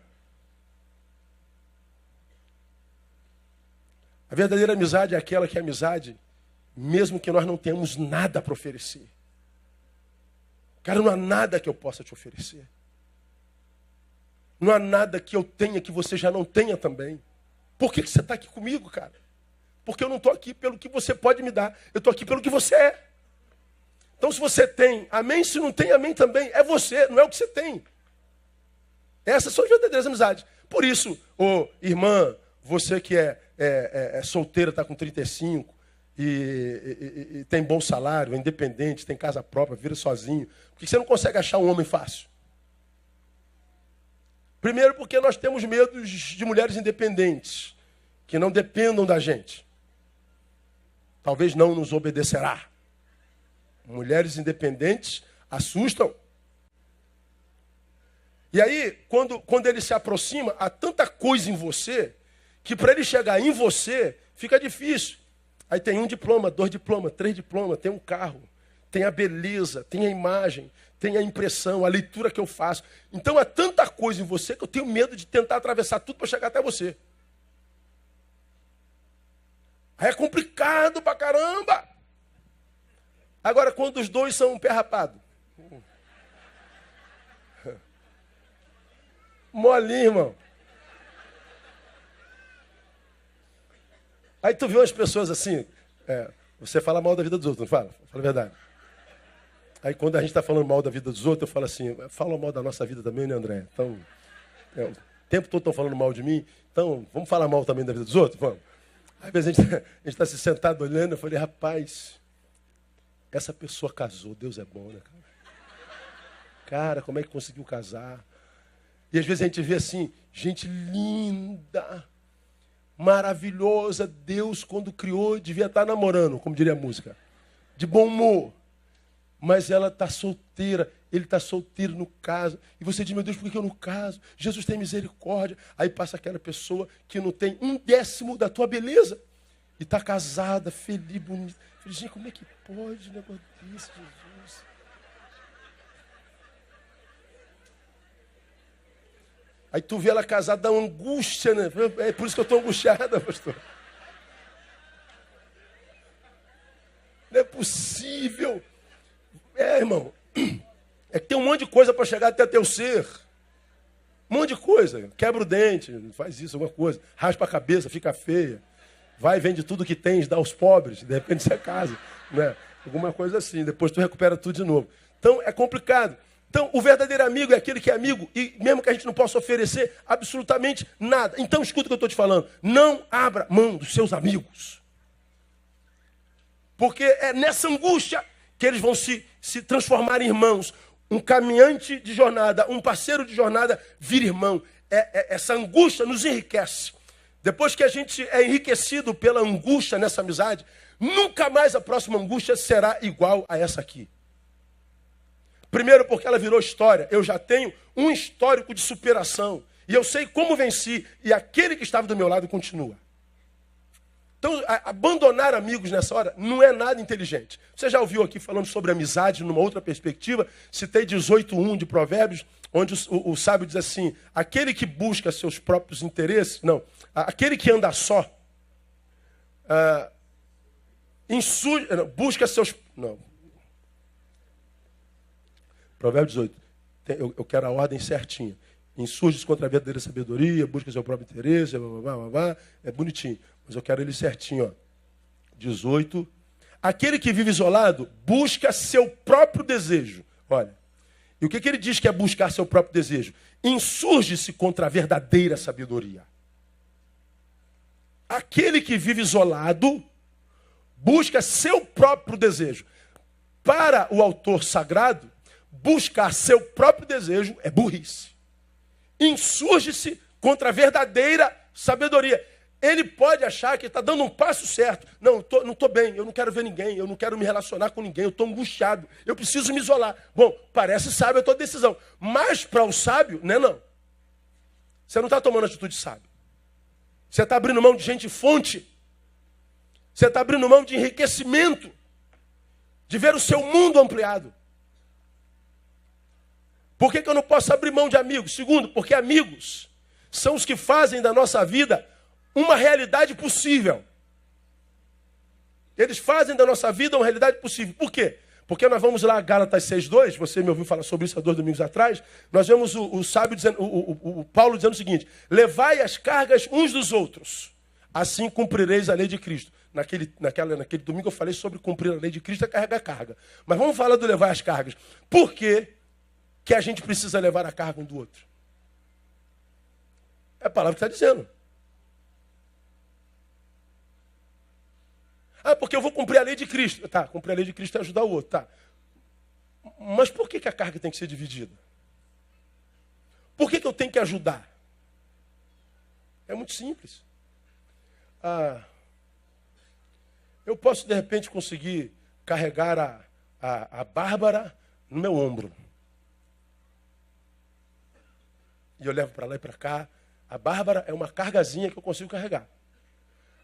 Speaker 1: A verdadeira amizade é aquela que é amizade, mesmo que nós não tenhamos nada para oferecer. Cara, não há nada que eu possa te oferecer. Não há nada que eu tenha que você já não tenha também. Por que você está aqui comigo, cara? Porque eu não estou aqui pelo que você pode me dar. Eu estou aqui pelo que você é. Então, se você tem, amém. Se não tem, amém também. É você, não é o que você tem. Essas são as verdadeiras amizades. Por isso, irmã, você que é solteira, está com 35 e tem bom salário, é independente, tem casa própria, vira sozinho. Por que você não consegue achar um homem fácil? Primeiro porque nós temos medo de mulheres independentes, que não dependam da gente. Talvez não nos obedecerá. Mulheres independentes assustam. E aí, quando ele se aproxima, há tanta coisa em você, que para ele chegar em você, fica difícil. Aí tem 1 diploma, 2 diplomas, 3 diplomas, tem um carro, tem a beleza, tem a imagem, tem a impressão, a leitura que eu faço. Então há tanta coisa em você que eu tenho medo de tentar atravessar tudo para chegar até você. Aí é complicado pra caramba. Agora, quando os dois são um pé rapado. Molinho, irmão. Aí tu vê umas pessoas assim, você fala mal da vida dos outros, não fala? Fala a verdade. Aí quando a gente está falando mal da vida dos outros, eu falo assim, fala mal da nossa vida também, né, André? Então, o tempo todo estão falando mal de mim, então vamos falar mal também da vida dos outros? Vamos. Às vezes a gente está se sentado olhando, eu falei, rapaz, essa pessoa casou, Deus é bom, né, cara? Cara, como é que conseguiu casar? E às vezes a gente vê assim, gente linda, maravilhosa, Deus quando criou devia estar namorando, como diria a música, de bom humor. Mas ela está solteira, ele está solteiro no caso. E você diz, meu Deus, por que eu não caso? Jesus tem misericórdia. Aí passa aquela pessoa que não tem 1/10 da tua beleza. E está casada, feliz, bonita. Gente, como é que pode um negócio desse, Jesus? Aí tu vê ela casada, dá uma angústia, né? É por isso que eu estou angustiada, pastor. Não é possível. Irmão, é que tem um monte de coisa para chegar até teu ser. Um monte de coisa. Quebra o dente, faz isso, alguma coisa. Raspa a cabeça, fica feia. Vai, vende tudo que tens, dá aos pobres. De repente você casa. Né? Alguma coisa assim. Depois tu recupera tudo de novo. Então é complicado. Então o verdadeiro amigo é aquele que é amigo e mesmo que a gente não possa oferecer absolutamente nada. Então escuta o que eu estou te falando. Não abra mão dos seus amigos. Porque é nessa angústia que eles vão se transformar em irmãos. Um caminhante de jornada, um parceiro de jornada vira irmão. Essa angústia nos enriquece. Depois que a gente é enriquecido pela angústia nessa amizade, nunca mais a próxima angústia será igual a essa aqui. Primeiro porque ela virou história. Eu já tenho um histórico de superação. E eu sei como venci. E aquele que estava do meu lado continua. Então, abandonar amigos nessa hora não é nada inteligente. Você já ouviu aqui falando sobre amizade numa outra perspectiva? Citei 18:1 de Provérbios, onde o sábio diz assim, aquele que busca seus próprios interesses, aquele que anda só, busca seus... Não. Provérbios 18. Eu quero a ordem certinha. Insurge-se contra a verdadeira sabedoria, busca seu próprio interesse, é bonitinho. Mas eu quero ele certinho, ó. 18. Aquele que vive isolado busca seu próprio desejo. Olha, E o que ele diz que é buscar seu próprio desejo? Insurge-se contra a verdadeira sabedoria. Aquele que vive isolado busca seu próprio desejo. Para o autor sagrado, buscar seu próprio desejo é burrice. Insurge-se contra a verdadeira sabedoria. Ele pode achar que está dando um passo certo. Não estou bem, eu não quero ver ninguém, eu não quero me relacionar com ninguém, eu estou angustiado, eu preciso me isolar. Bom, parece sábio a tua decisão. Mas para o sábio, não. Você não está tomando atitude sábia. Você está abrindo mão de gente fonte. Você está abrindo mão de enriquecimento. De ver o seu mundo ampliado. Por que eu não posso abrir mão de amigos? Segundo, porque amigos são os que fazem da nossa vida uma realidade possível. Eles fazem da nossa vida uma realidade possível. Por quê? Porque nós vamos lá, Gálatas 6:2, você me ouviu falar sobre isso há 2 domingos atrás, nós vemos o sábio dizendo, o Paulo dizendo o seguinte: levai as cargas uns dos outros, assim cumprireis a lei de Cristo. Naquele domingo eu falei sobre cumprir a lei de Cristo é carregar carga. Mas vamos falar do levar as cargas. Por que a gente precisa levar a carga um do outro? É a palavra que está dizendo. Porque eu vou cumprir a lei de Cristo. Tá, cumprir a lei de Cristo é ajudar o outro. Tá. Mas por que a carga tem que ser dividida? Por que eu tenho que ajudar? É muito simples. Eu posso, de repente, conseguir carregar a Bárbara no meu ombro. E eu levo para lá e para cá. A Bárbara é uma cargazinha que eu consigo carregar.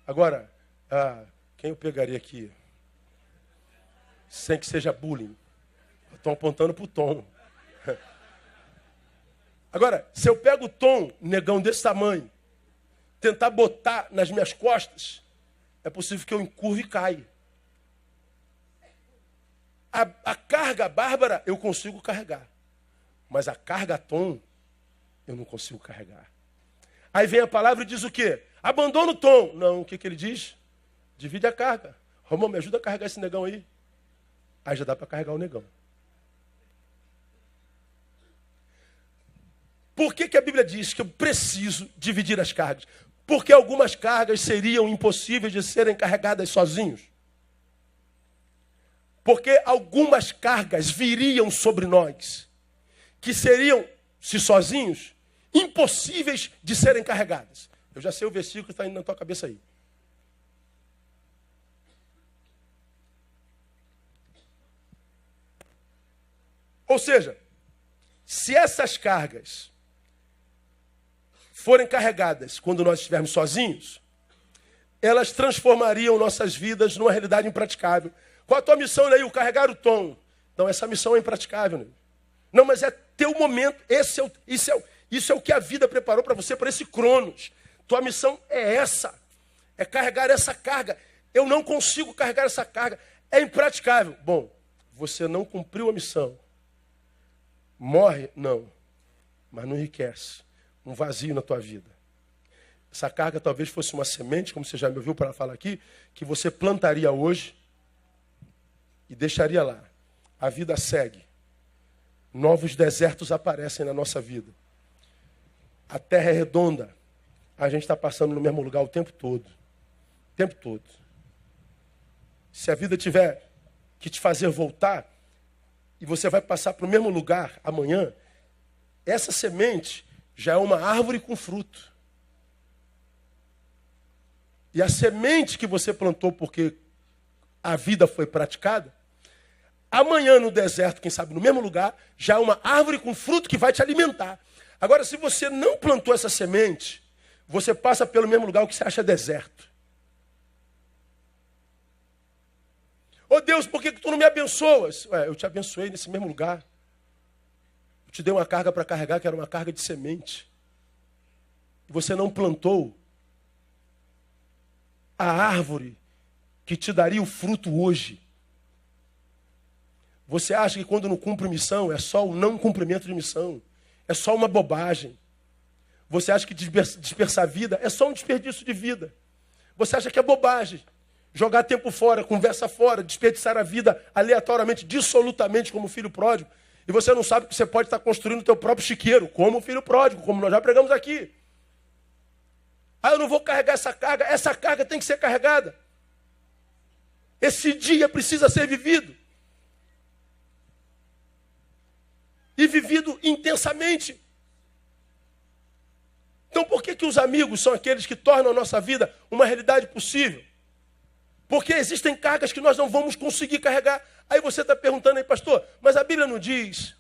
Speaker 1: Agora, quem eu pegaria aqui? Sem que seja bullying. Estão apontando para o Tom. Agora, se eu pego o Tom, negão desse tamanho, tentar botar nas minhas costas, é possível que eu encurve e caia. A carga Bárbara eu consigo carregar. Mas a carga Tom eu não consigo carregar. Aí vem a palavra e diz o quê? Abandona o Tom. Não, o que ele diz? Divide a carga. Romão, me ajuda a carregar esse negão aí. Aí já dá para carregar o negão. Por que a Bíblia diz que eu preciso dividir as cargas? Porque algumas cargas seriam impossíveis de serem carregadas sozinhos. Porque algumas cargas viriam sobre nós, que seriam, se sozinhos, impossíveis de serem carregadas. Eu já sei o versículo que está indo na tua cabeça aí. Ou seja, se essas cargas forem carregadas quando nós estivermos sozinhos, elas transformariam nossas vidas numa realidade impraticável. Qual a tua missão, Neil? Carregar o Tom. Então, essa missão é impraticável, Neil. Não, mas é teu momento. Isso é o que a vida preparou para você, para esse Cronos. Tua missão é essa. É carregar essa carga. Eu não consigo carregar essa carga. É impraticável. Bom, você não cumpriu a missão. Morre? Não. Mas não enriquece. Um vazio na tua vida. Essa carga talvez fosse uma semente, como você já me ouviu para falar aqui, que você plantaria hoje e deixaria lá. A vida segue. Novos desertos aparecem na nossa vida. A terra é redonda. A gente está passando no mesmo lugar o tempo todo. O tempo todo. Se a vida tiver que te fazer voltar, e você vai passar para o mesmo lugar amanhã, essa semente já é uma árvore com fruto. E a semente que você plantou porque a vida foi praticada, amanhã no deserto, quem sabe no mesmo lugar, já é uma árvore com fruto que vai te alimentar. Agora, se você não plantou essa semente, você passa pelo mesmo lugar, o que você acha deserto. Ô Deus, por que tu não me abençoas? Eu te abençoei nesse mesmo lugar. Eu te dei uma carga para carregar, que era uma carga de semente. E você não plantou a árvore que te daria o fruto hoje. Você acha que quando não cumpre missão, é só o não cumprimento de missão. É só uma bobagem. Você acha que dispersar a vida é só um desperdício de vida. Você acha que é bobagem. Jogar tempo fora, conversa fora, desperdiçar a vida aleatoriamente, dissolutamente, como filho pródigo. E você não sabe que você pode estar construindo o teu próprio chiqueiro, como o filho pródigo, como nós já pregamos aqui. Eu não vou carregar essa carga tem que ser carregada. Esse dia precisa ser vivido. E vivido intensamente. Então por que os amigos são aqueles que tornam a nossa vida uma realidade possível? Porque existem cargas que nós não vamos conseguir carregar. Aí você está perguntando aí, pastor, mas a Bíblia não diz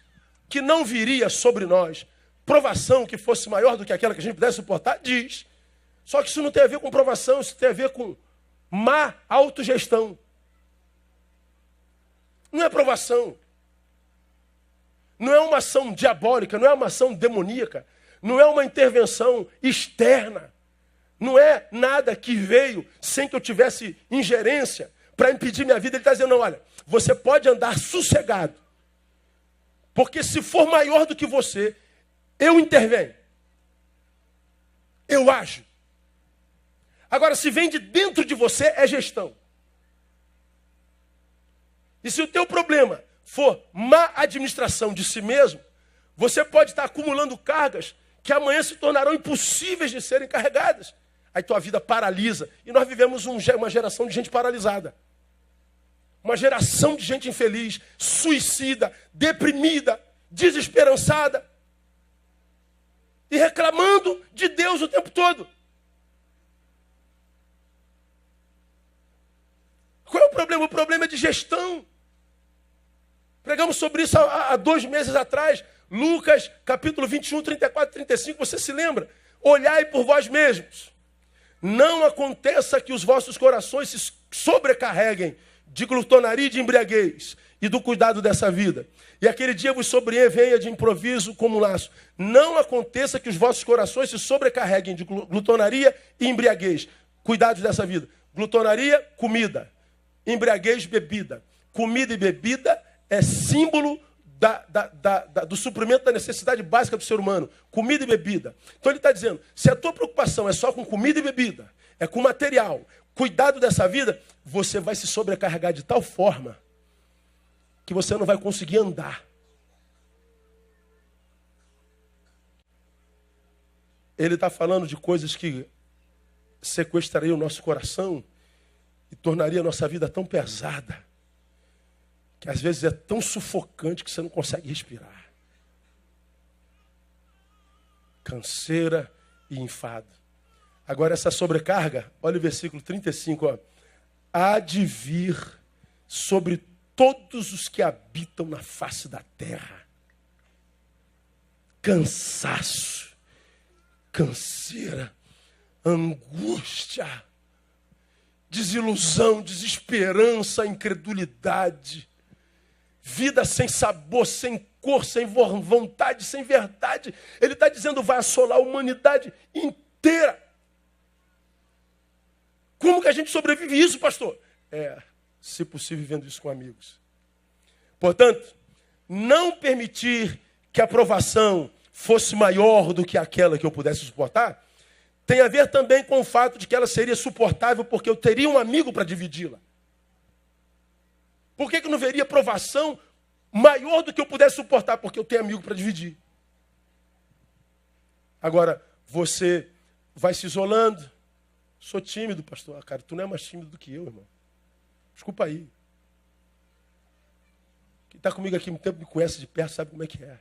Speaker 1: que não viria sobre nós provação que fosse maior do que aquela que a gente pudesse suportar? Diz. Só que isso não tem a ver com provação, isso tem a ver com má autogestão. Não é provação. Não é uma ação diabólica, não é uma ação demoníaca, não é uma intervenção externa. Não é nada que veio sem que eu tivesse ingerência para impedir minha vida. Ele está dizendo, não, olha, você pode andar sossegado. Porque se for maior do que você, eu intervenho. Eu ajo. Agora, se vem de dentro de você, é gestão. E se o teu problema for má administração de si mesmo, você pode estar acumulando cargas que amanhã se tornarão impossíveis de serem carregadas. Aí tua vida paralisa. E nós vivemos uma geração de gente paralisada. Uma geração de gente infeliz, suicida, deprimida, desesperançada. E reclamando de Deus o tempo todo. Qual é o problema? O problema é de gestão. Pregamos sobre isso há 2 meses atrás. Lucas, capítulo 21, 34, 35. Você se lembra? Olhai por vós mesmos. Não aconteça que os vossos corações se sobrecarreguem de glutonaria e de embriaguez e do cuidado dessa vida. E aquele dia vos sobrevenha de improviso como um laço. Não aconteça que os vossos corações se sobrecarreguem de glutonaria e embriaguez. Cuidados dessa vida. Glutonaria, comida. Embriaguez, bebida. Comida e bebida é símbolo do suprimento da necessidade básica do ser humano. Comida e bebida. Então ele está dizendo, se a tua preocupação é só com comida e bebida, é com material, cuidado dessa vida, você vai se sobrecarregar de tal forma que você não vai conseguir andar. Ele está falando de coisas que sequestrariam o nosso coração e tornaria a nossa vida tão pesada que às vezes é tão sufocante que você não consegue respirar. Canseira e enfado. Agora essa sobrecarga, olha o versículo 35, ó. Há de vir sobre todos os que habitam na face da terra. Cansaço, canseira, angústia, desilusão, desesperança, incredulidade. Vida sem sabor, sem cor, sem vontade, sem verdade. Ele está dizendo, vai assolar a humanidade inteira. Como que a gente sobrevive isso, pastor? Se possível, vivendo isso com amigos. Portanto, não permitir que a provação fosse maior do que aquela que eu pudesse suportar, tem a ver também com o fato de que ela seria suportável porque eu teria um amigo para dividi-la. Por que não veria provação maior do que eu pudesse suportar? Porque eu tenho amigo para dividir. Agora, você vai se isolando. Sou tímido, pastor. Cara, tu não é mais tímido do que eu, irmão. Desculpa aí. Quem está comigo aqui há muito tempo me conhece de perto, sabe como é que é.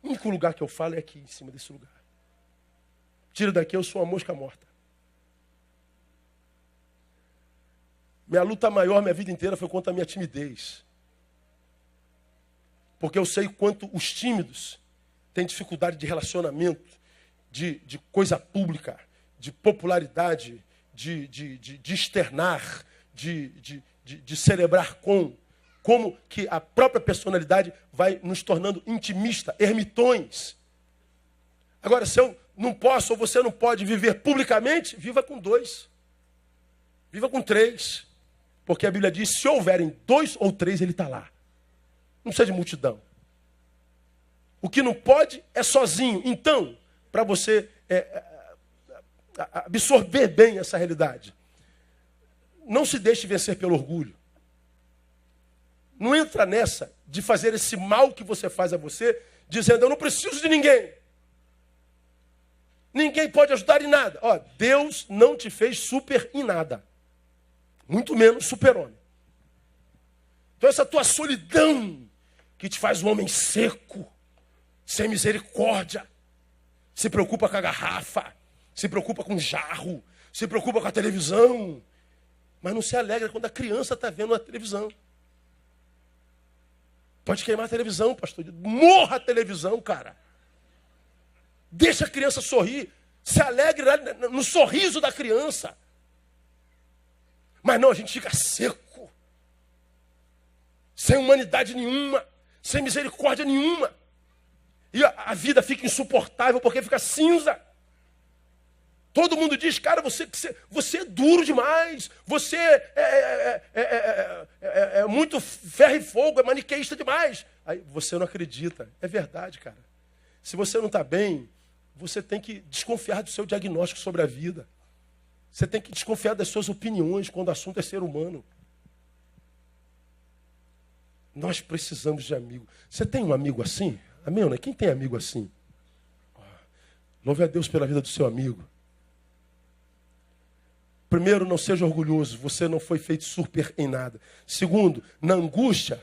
Speaker 1: O único lugar que eu falo é aqui, em cima desse lugar. Tira daqui, eu sou uma mosca morta. Minha luta maior, minha vida inteira, foi contra a minha timidez. Porque eu sei quanto os tímidos têm dificuldade de relacionamento, de coisa pública, de popularidade, de externar, de celebrar com. Como que a própria personalidade vai nos tornando intimista, ermitões. Agora, se eu não posso ou você não pode viver publicamente, viva com 2. Viva com 3. Porque a Bíblia diz, se houverem 2 ou 3, ele está lá. Não precisa de multidão. O que não pode é sozinho. Então, para você absorver bem essa realidade, não se deixe vencer pelo orgulho. Não entra nessa de fazer esse mal que você faz a você, dizendo, eu não preciso de ninguém. Ninguém pode ajudar em nada. Ó, Deus não te fez super em nada. Muito menos super-homem. Então essa tua solidão que te faz um homem seco, sem misericórdia, se preocupa com a garrafa, se preocupa com o jarro, se preocupa com a televisão, mas não se alegra quando a criança está vendo a televisão. Pode queimar a televisão, pastor. Morra a televisão, cara. Deixa a criança sorrir. Se alegre no sorriso da criança. Mas não, a gente fica seco. Sem humanidade nenhuma. Sem misericórdia nenhuma. E a vida fica insuportável porque fica cinza. Todo mundo diz, cara, você é duro demais. Você é muito ferro e fogo, é maniqueísta demais. Aí você não acredita. É verdade, cara. Se você não está bem, você tem que desconfiar do seu diagnóstico sobre a vida. Você tem que desconfiar das suas opiniões quando o assunto é ser humano. Nós precisamos de amigo. Você tem um amigo assim? Amém, né? Quem tem amigo assim? Louve a Deus pela vida do seu amigo. Primeiro, não seja orgulhoso. Você não foi feito super em nada. Segundo, na angústia,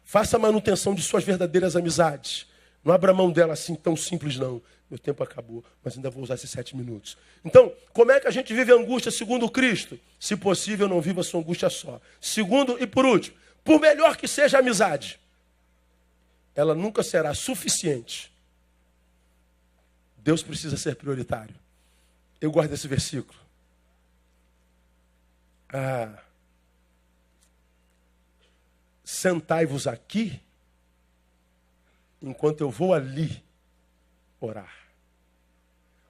Speaker 1: faça a manutenção de suas verdadeiras amizades. Não abra mão dela assim tão simples, não. Meu tempo acabou, mas ainda vou usar esses 7 minutos. Então, como é que a gente vive a angústia segundo Cristo? Se possível, não viva a sua angústia só. Segundo e por último, por melhor que seja a amizade, ela nunca será suficiente. Deus precisa ser prioritário. Eu guardo esse versículo. Sentai-vos aqui, enquanto eu vou ali orar.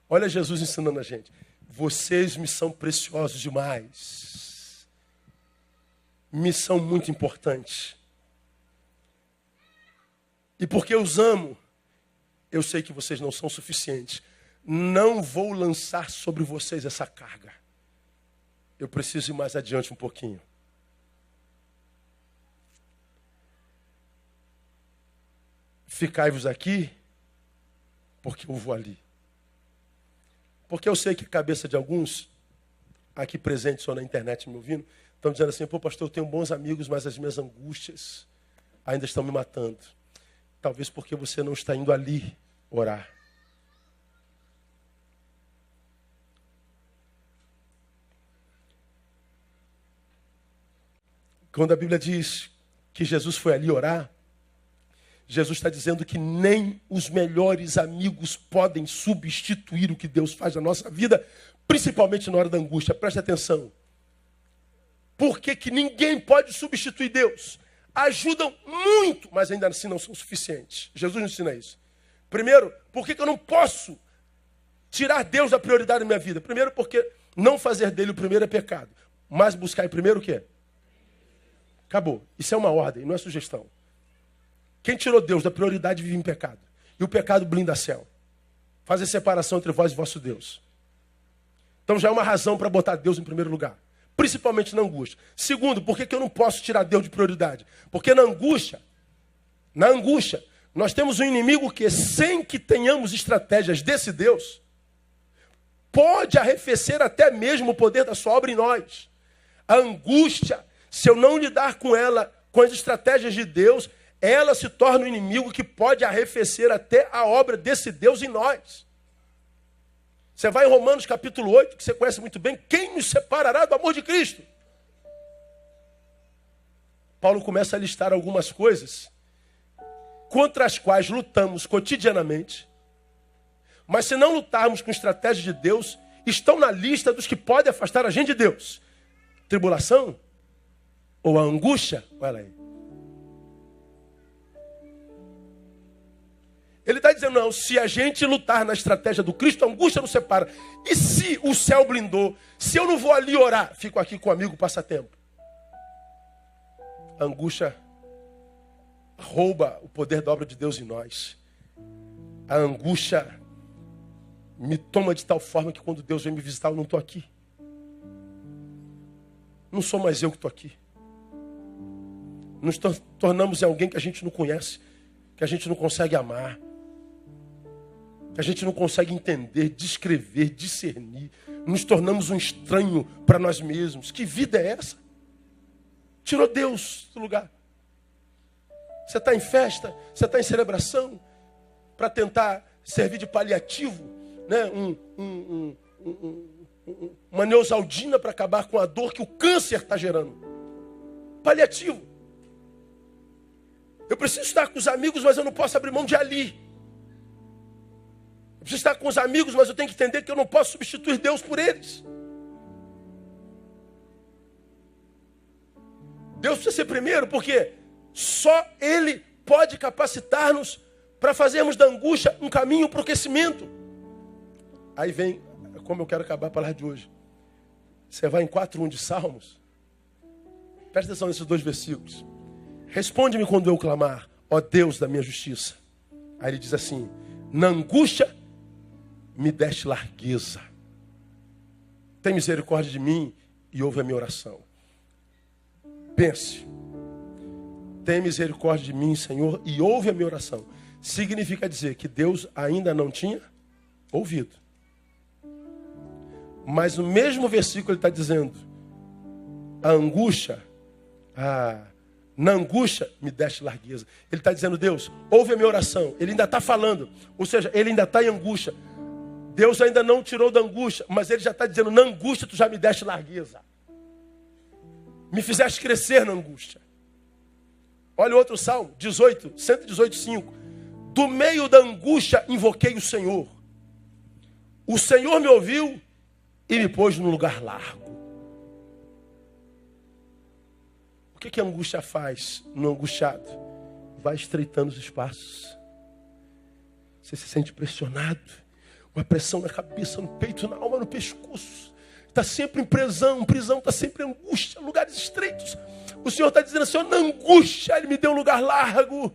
Speaker 1: Olha Jesus ensinando a gente. Vocês me são preciosos demais. Me são muito importantes. E porque eu os amo, eu sei que vocês não são suficientes. Não vou lançar sobre vocês essa carga. Eu preciso ir mais adiante um pouquinho. Ficai-vos aqui, porque eu vou ali. Porque eu sei que a cabeça de alguns, aqui presentes ou na internet me ouvindo, estão dizendo assim, pô pastor, eu tenho bons amigos, mas as minhas angústias ainda estão me matando. Talvez porque você não está indo ali orar. Quando a Bíblia diz que Jesus foi ali orar, Jesus está dizendo que nem os melhores amigos podem substituir o que Deus faz na nossa vida, principalmente na hora da angústia. Preste atenção. Por que que ninguém pode substituir Deus? Ajudam muito, mas ainda assim não são suficientes. Jesus nos ensina isso. Primeiro, por que que eu não posso tirar Deus da prioridade da minha vida? Primeiro, porque não fazer dele o primeiro é pecado. Mas buscar em primeiro o quê? Acabou. Isso é uma ordem, não é sugestão. Quem tirou Deus da prioridade vive em pecado. E o pecado blinda céu. Faz a separação entre vós e vosso Deus. Então já é uma razão para botar Deus em primeiro lugar. Principalmente na angústia. Segundo, por que que eu não posso tirar Deus de prioridade? Porque na angústia, nós temos um inimigo que, sem que tenhamos estratégias desse Deus, pode arrefecer até mesmo o poder da sua obra em nós. A angústia, se eu não lidar com ela, com as estratégias de Deus, ela se torna um inimigo que pode arrefecer até a obra desse Deus em nós. Você vai em Romanos capítulo 8, que você conhece muito bem, quem nos separará do amor de Cristo? Paulo começa a listar algumas coisas contra as quais lutamos cotidianamente, mas se não lutarmos com estratégia de Deus, estão na lista dos que podem afastar a gente de Deus. Tribulação, ou a angústia, olha aí. Ele está dizendo, não, se a gente lutar na estratégia do Cristo, a angústia nos separa. E se o céu blindou? Se eu não vou ali orar, fico aqui com o amigo passatempo. A angústia rouba o poder da obra de Deus em nós. A angústia me toma de tal forma que quando Deus vem me visitar, eu não estou aqui. Não sou mais eu que estou aqui. Nos tornamos em alguém que a gente não conhece, que a gente não consegue amar, que a gente não consegue entender, descrever, discernir. Nos tornamos um estranho para nós mesmos. Que vida é essa? Tirou Deus do lugar. Você está em festa, você está em celebração, para tentar servir de paliativo, né? Uma neosaldina para acabar com a dor que o câncer está gerando. Paliativo. Eu preciso estar com os amigos, mas eu não posso abrir mão de ali. Eu preciso estar com os amigos, mas eu tenho que entender que eu não posso substituir Deus por eles. Deus precisa ser primeiro, porque só Ele pode capacitar-nos para fazermos da angústia um caminho para o crescimento. Aí vem, como eu quero acabar a palavra de hoje. Você vai em 4:1 de Salmos. Presta atenção nesses 2 versículos. Responde-me quando eu clamar, ó Deus da minha justiça. Aí ele diz assim: na angústia me deste largueza. Tem misericórdia de mim e ouve a minha oração. Pense. Tem misericórdia de mim, Senhor, e ouve a minha oração. Significa dizer que Deus ainda não tinha ouvido. Mas no mesmo versículo ele está dizendo: a angústia, na angústia me deste largueza. Ele está dizendo: Deus, ouve a minha oração. Ele ainda está falando, ou seja, ele ainda está em angústia. Deus ainda não tirou da angústia, mas ele já está dizendo: na angústia tu já me deste largueza. Me fizeste crescer na angústia. Olha o outro salmo, 118:5. Do meio da angústia invoquei o Senhor. O Senhor me ouviu e me pôs num lugar largo. O que a angústia faz no angustiado? Vai estreitando os espaços. Você se sente pressionado. Uma pressão na cabeça, no peito, na alma, no pescoço. Está sempre em prisão está sempre em angústia, lugares estreitos. O Senhor está dizendo assim: na angústia Ele me deu um lugar largo.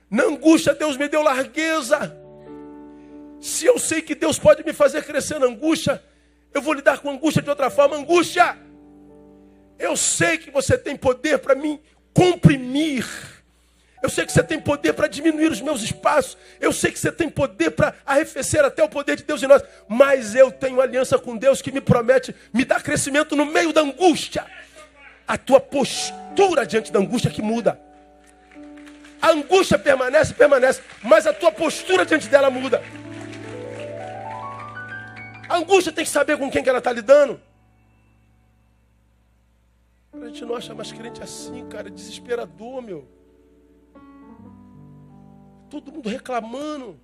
Speaker 1: Na angústia Deus me deu largueza. Se eu sei que Deus pode me fazer crescer na angústia, eu vou lidar com a angústia de outra forma. Angústia, eu sei que você tem poder para me comprimir. Eu sei que você tem poder para diminuir os meus espaços. Eu sei que você tem poder para arrefecer até o poder de Deus em nós. Mas eu tenho aliança com Deus que me promete me dar crescimento no meio da angústia. A tua postura diante da angústia que muda. A angústia permanece, mas a tua postura diante dela muda. A angústia tem que saber com quem que ela está lidando. A gente não acha mais crente assim, cara. Desesperador, meu. Todo mundo reclamando.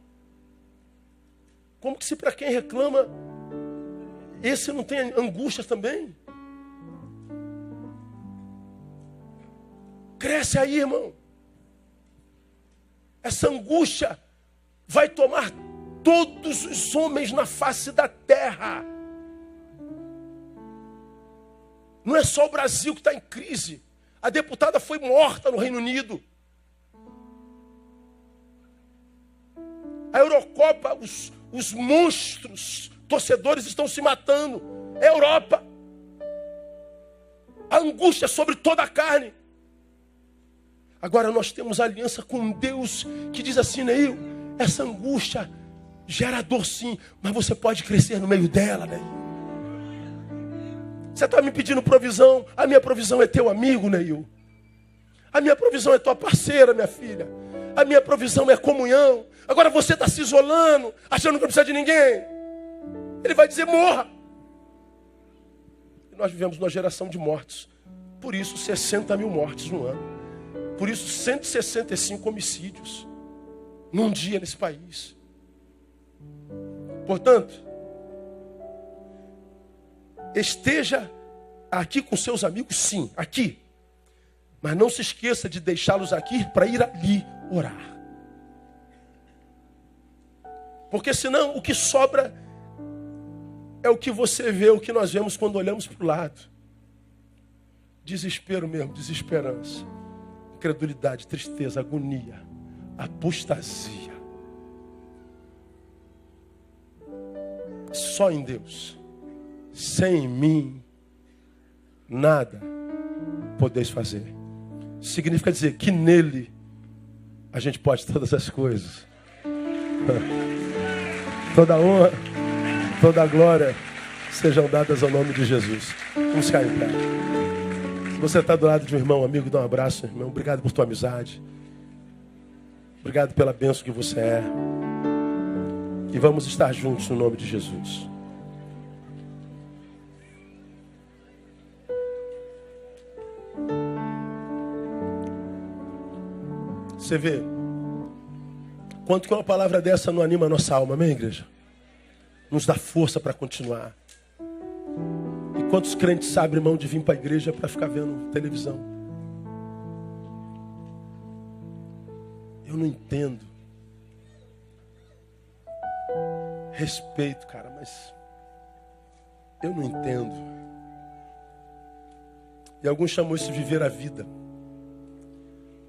Speaker 1: Como que se para quem reclama, esse não tem angústia também? Cresce aí, irmão. Essa angústia vai tomar todos os homens na face da terra. Não é só o Brasil que está em crise. A deputada foi morta no Reino Unido. A Eurocopa, os monstros torcedores estão se matando. É a Europa. A angústia sobre toda a carne. Agora nós temos aliança com Deus que diz assim: Neil, essa angústia gera dor sim, mas você pode crescer no meio dela, né? Você está me pedindo provisão, a minha provisão é teu amigo, Neil. A minha provisão é tua parceira, minha filha. A minha provisão é comunhão. Agora você está se isolando, achando que não precisa de ninguém. Ele vai dizer: morra. E nós vivemos numa geração de mortes. Por isso 60 mil mortes no ano. Por isso 165 homicídios num dia nesse país. Portanto, esteja aqui com seus amigos, sim, aqui. Mas não se esqueça de deixá-los aqui para ir ali orar. Porque senão o que sobra é o que você vê, o que nós vemos quando olhamos para o lado. Desespero mesmo, desesperança. Incredulidade, tristeza, agonia, apostasia. Só em Deus. Sem mim, nada podeis fazer. significa dizer que nele a gente pode todas as coisas. Toda honra, toda glória sejam dadas ao nome de Jesus. Vamos ficar em pé. Se você está do lado de um irmão, amigo, dá um abraço, irmão. Obrigado por tua amizade. Obrigado pela bênção que você é. E vamos estar juntos no nome de Jesus. Você vê quanto que uma palavra dessa não anima a nossa alma, amém, igreja? Nos dá força para continuar. E quantos crentes abrem mão de vir para a igreja para ficar vendo televisão? Eu não entendo. Respeito, cara, mas eu não entendo. E alguns chamam isso de viver a vida.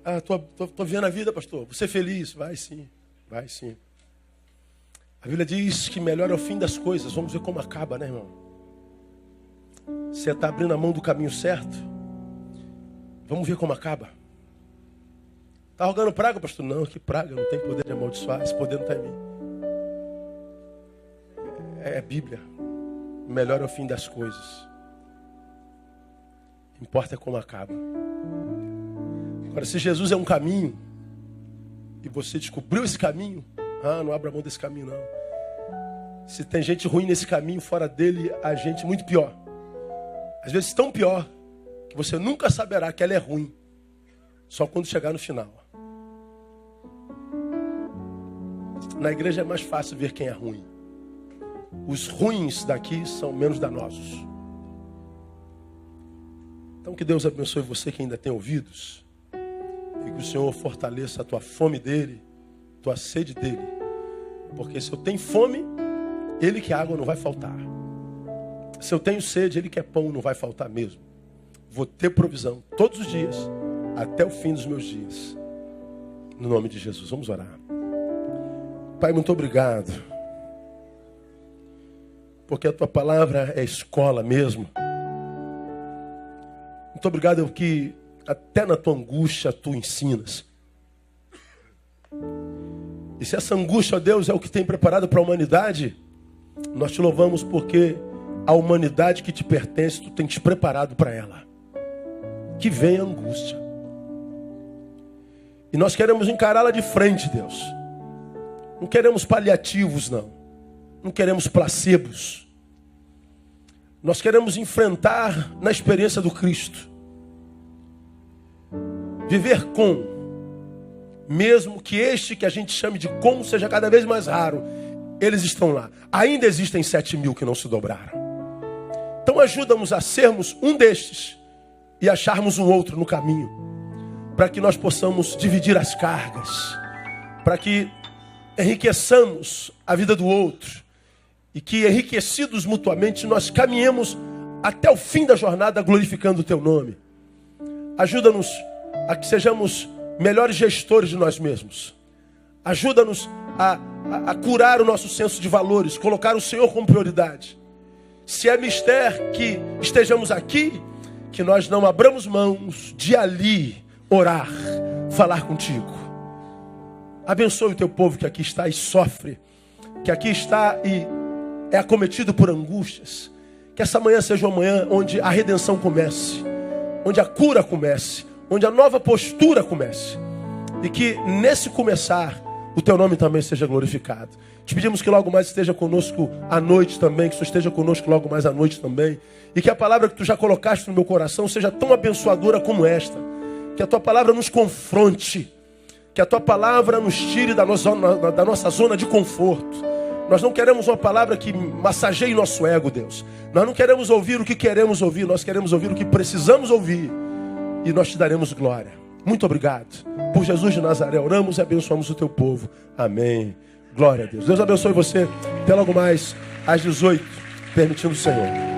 Speaker 1: Ah, tô vivendo a vida, pastor. Você é feliz? Vai sim, vai sim. A Bíblia diz que melhor é o fim das coisas. Vamos ver como acaba, né, irmão? Você está abrindo a mão do caminho certo? Vamos ver como acaba. Está rogando praga, pastor? Não, que praga, não tem poder de amaldiçoar. Esse poder não está em mim. É Bíblia. Melhor é o fim das coisas. Importa é como acaba. Agora, se Jesus é um caminho, e você descobriu esse caminho, não abra mão desse caminho, não. Se tem gente ruim nesse caminho, fora dele, há gente muito pior. Às vezes tão pior, que você nunca saberá que ela é ruim, só quando chegar no final. Na igreja é mais fácil ver quem é ruim. Os ruins daqui são menos danosos. Então que Deus abençoe você que ainda tem ouvidos. E que o Senhor fortaleça a tua fome dele, tua sede dele. Porque se eu tenho fome, ele que água não vai faltar. Se eu tenho sede, ele que é pão não vai faltar mesmo. Vou ter provisão todos os dias, até o fim dos meus dias. No nome de Jesus, vamos orar. Pai, muito obrigado. Porque a tua palavra é escola mesmo. Muito obrigado porque até na tua angústia tu ensinas. E se essa angústia, ó Deus, é o que tem preparado para a humanidade, nós te louvamos porque a humanidade que te pertence, tu tens preparado para ela. Que venha a angústia. E nós queremos encará-la de frente, Deus. Não queremos paliativos, não. Não queremos placebos. Nós queremos enfrentar na experiência do Cristo. Viver com, mesmo que este que a gente chame de com seja cada vez mais raro, eles estão lá. Ainda existem 7.000 que não se dobraram. Então ajuda-nos a sermos um destes e acharmos um outro no caminho, para que nós possamos dividir as cargas, para que enriqueçamos a vida do outro e que, enriquecidos mutuamente, nós caminhemos até o fim da jornada glorificando o teu nome. Ajuda-nos a que sejamos melhores gestores de nós mesmos. Ajuda-nos a curar o nosso senso de valores, colocar o Senhor como prioridade. Se é mister que estejamos aqui, que nós não abramos mãos de ali orar, falar contigo. Abençoe o teu povo que aqui está e sofre, que aqui está e é acometido por angústias. Que essa manhã seja uma manhã onde a redenção comece, onde a cura comece, onde a nova postura comece. E que nesse começar, o teu nome também seja glorificado. Te pedimos que logo mais esteja conosco à noite também, que o Senhor esteja conosco logo mais à noite também. E que a palavra que tu já colocaste no meu coração seja tão abençoadora como esta. Que a tua palavra nos confronte. Que a tua palavra nos tire da nossa zona de conforto. Nós não queremos uma palavra que massageie nosso ego, Deus. Nós não queremos ouvir o que queremos ouvir, nós queremos ouvir o que precisamos ouvir. E nós te daremos glória. Muito obrigado. Por Jesus de Nazaré, oramos e abençoamos o teu povo. Amém. Glória a Deus. Deus abençoe você. Até logo mais às 18, permitindo o Senhor.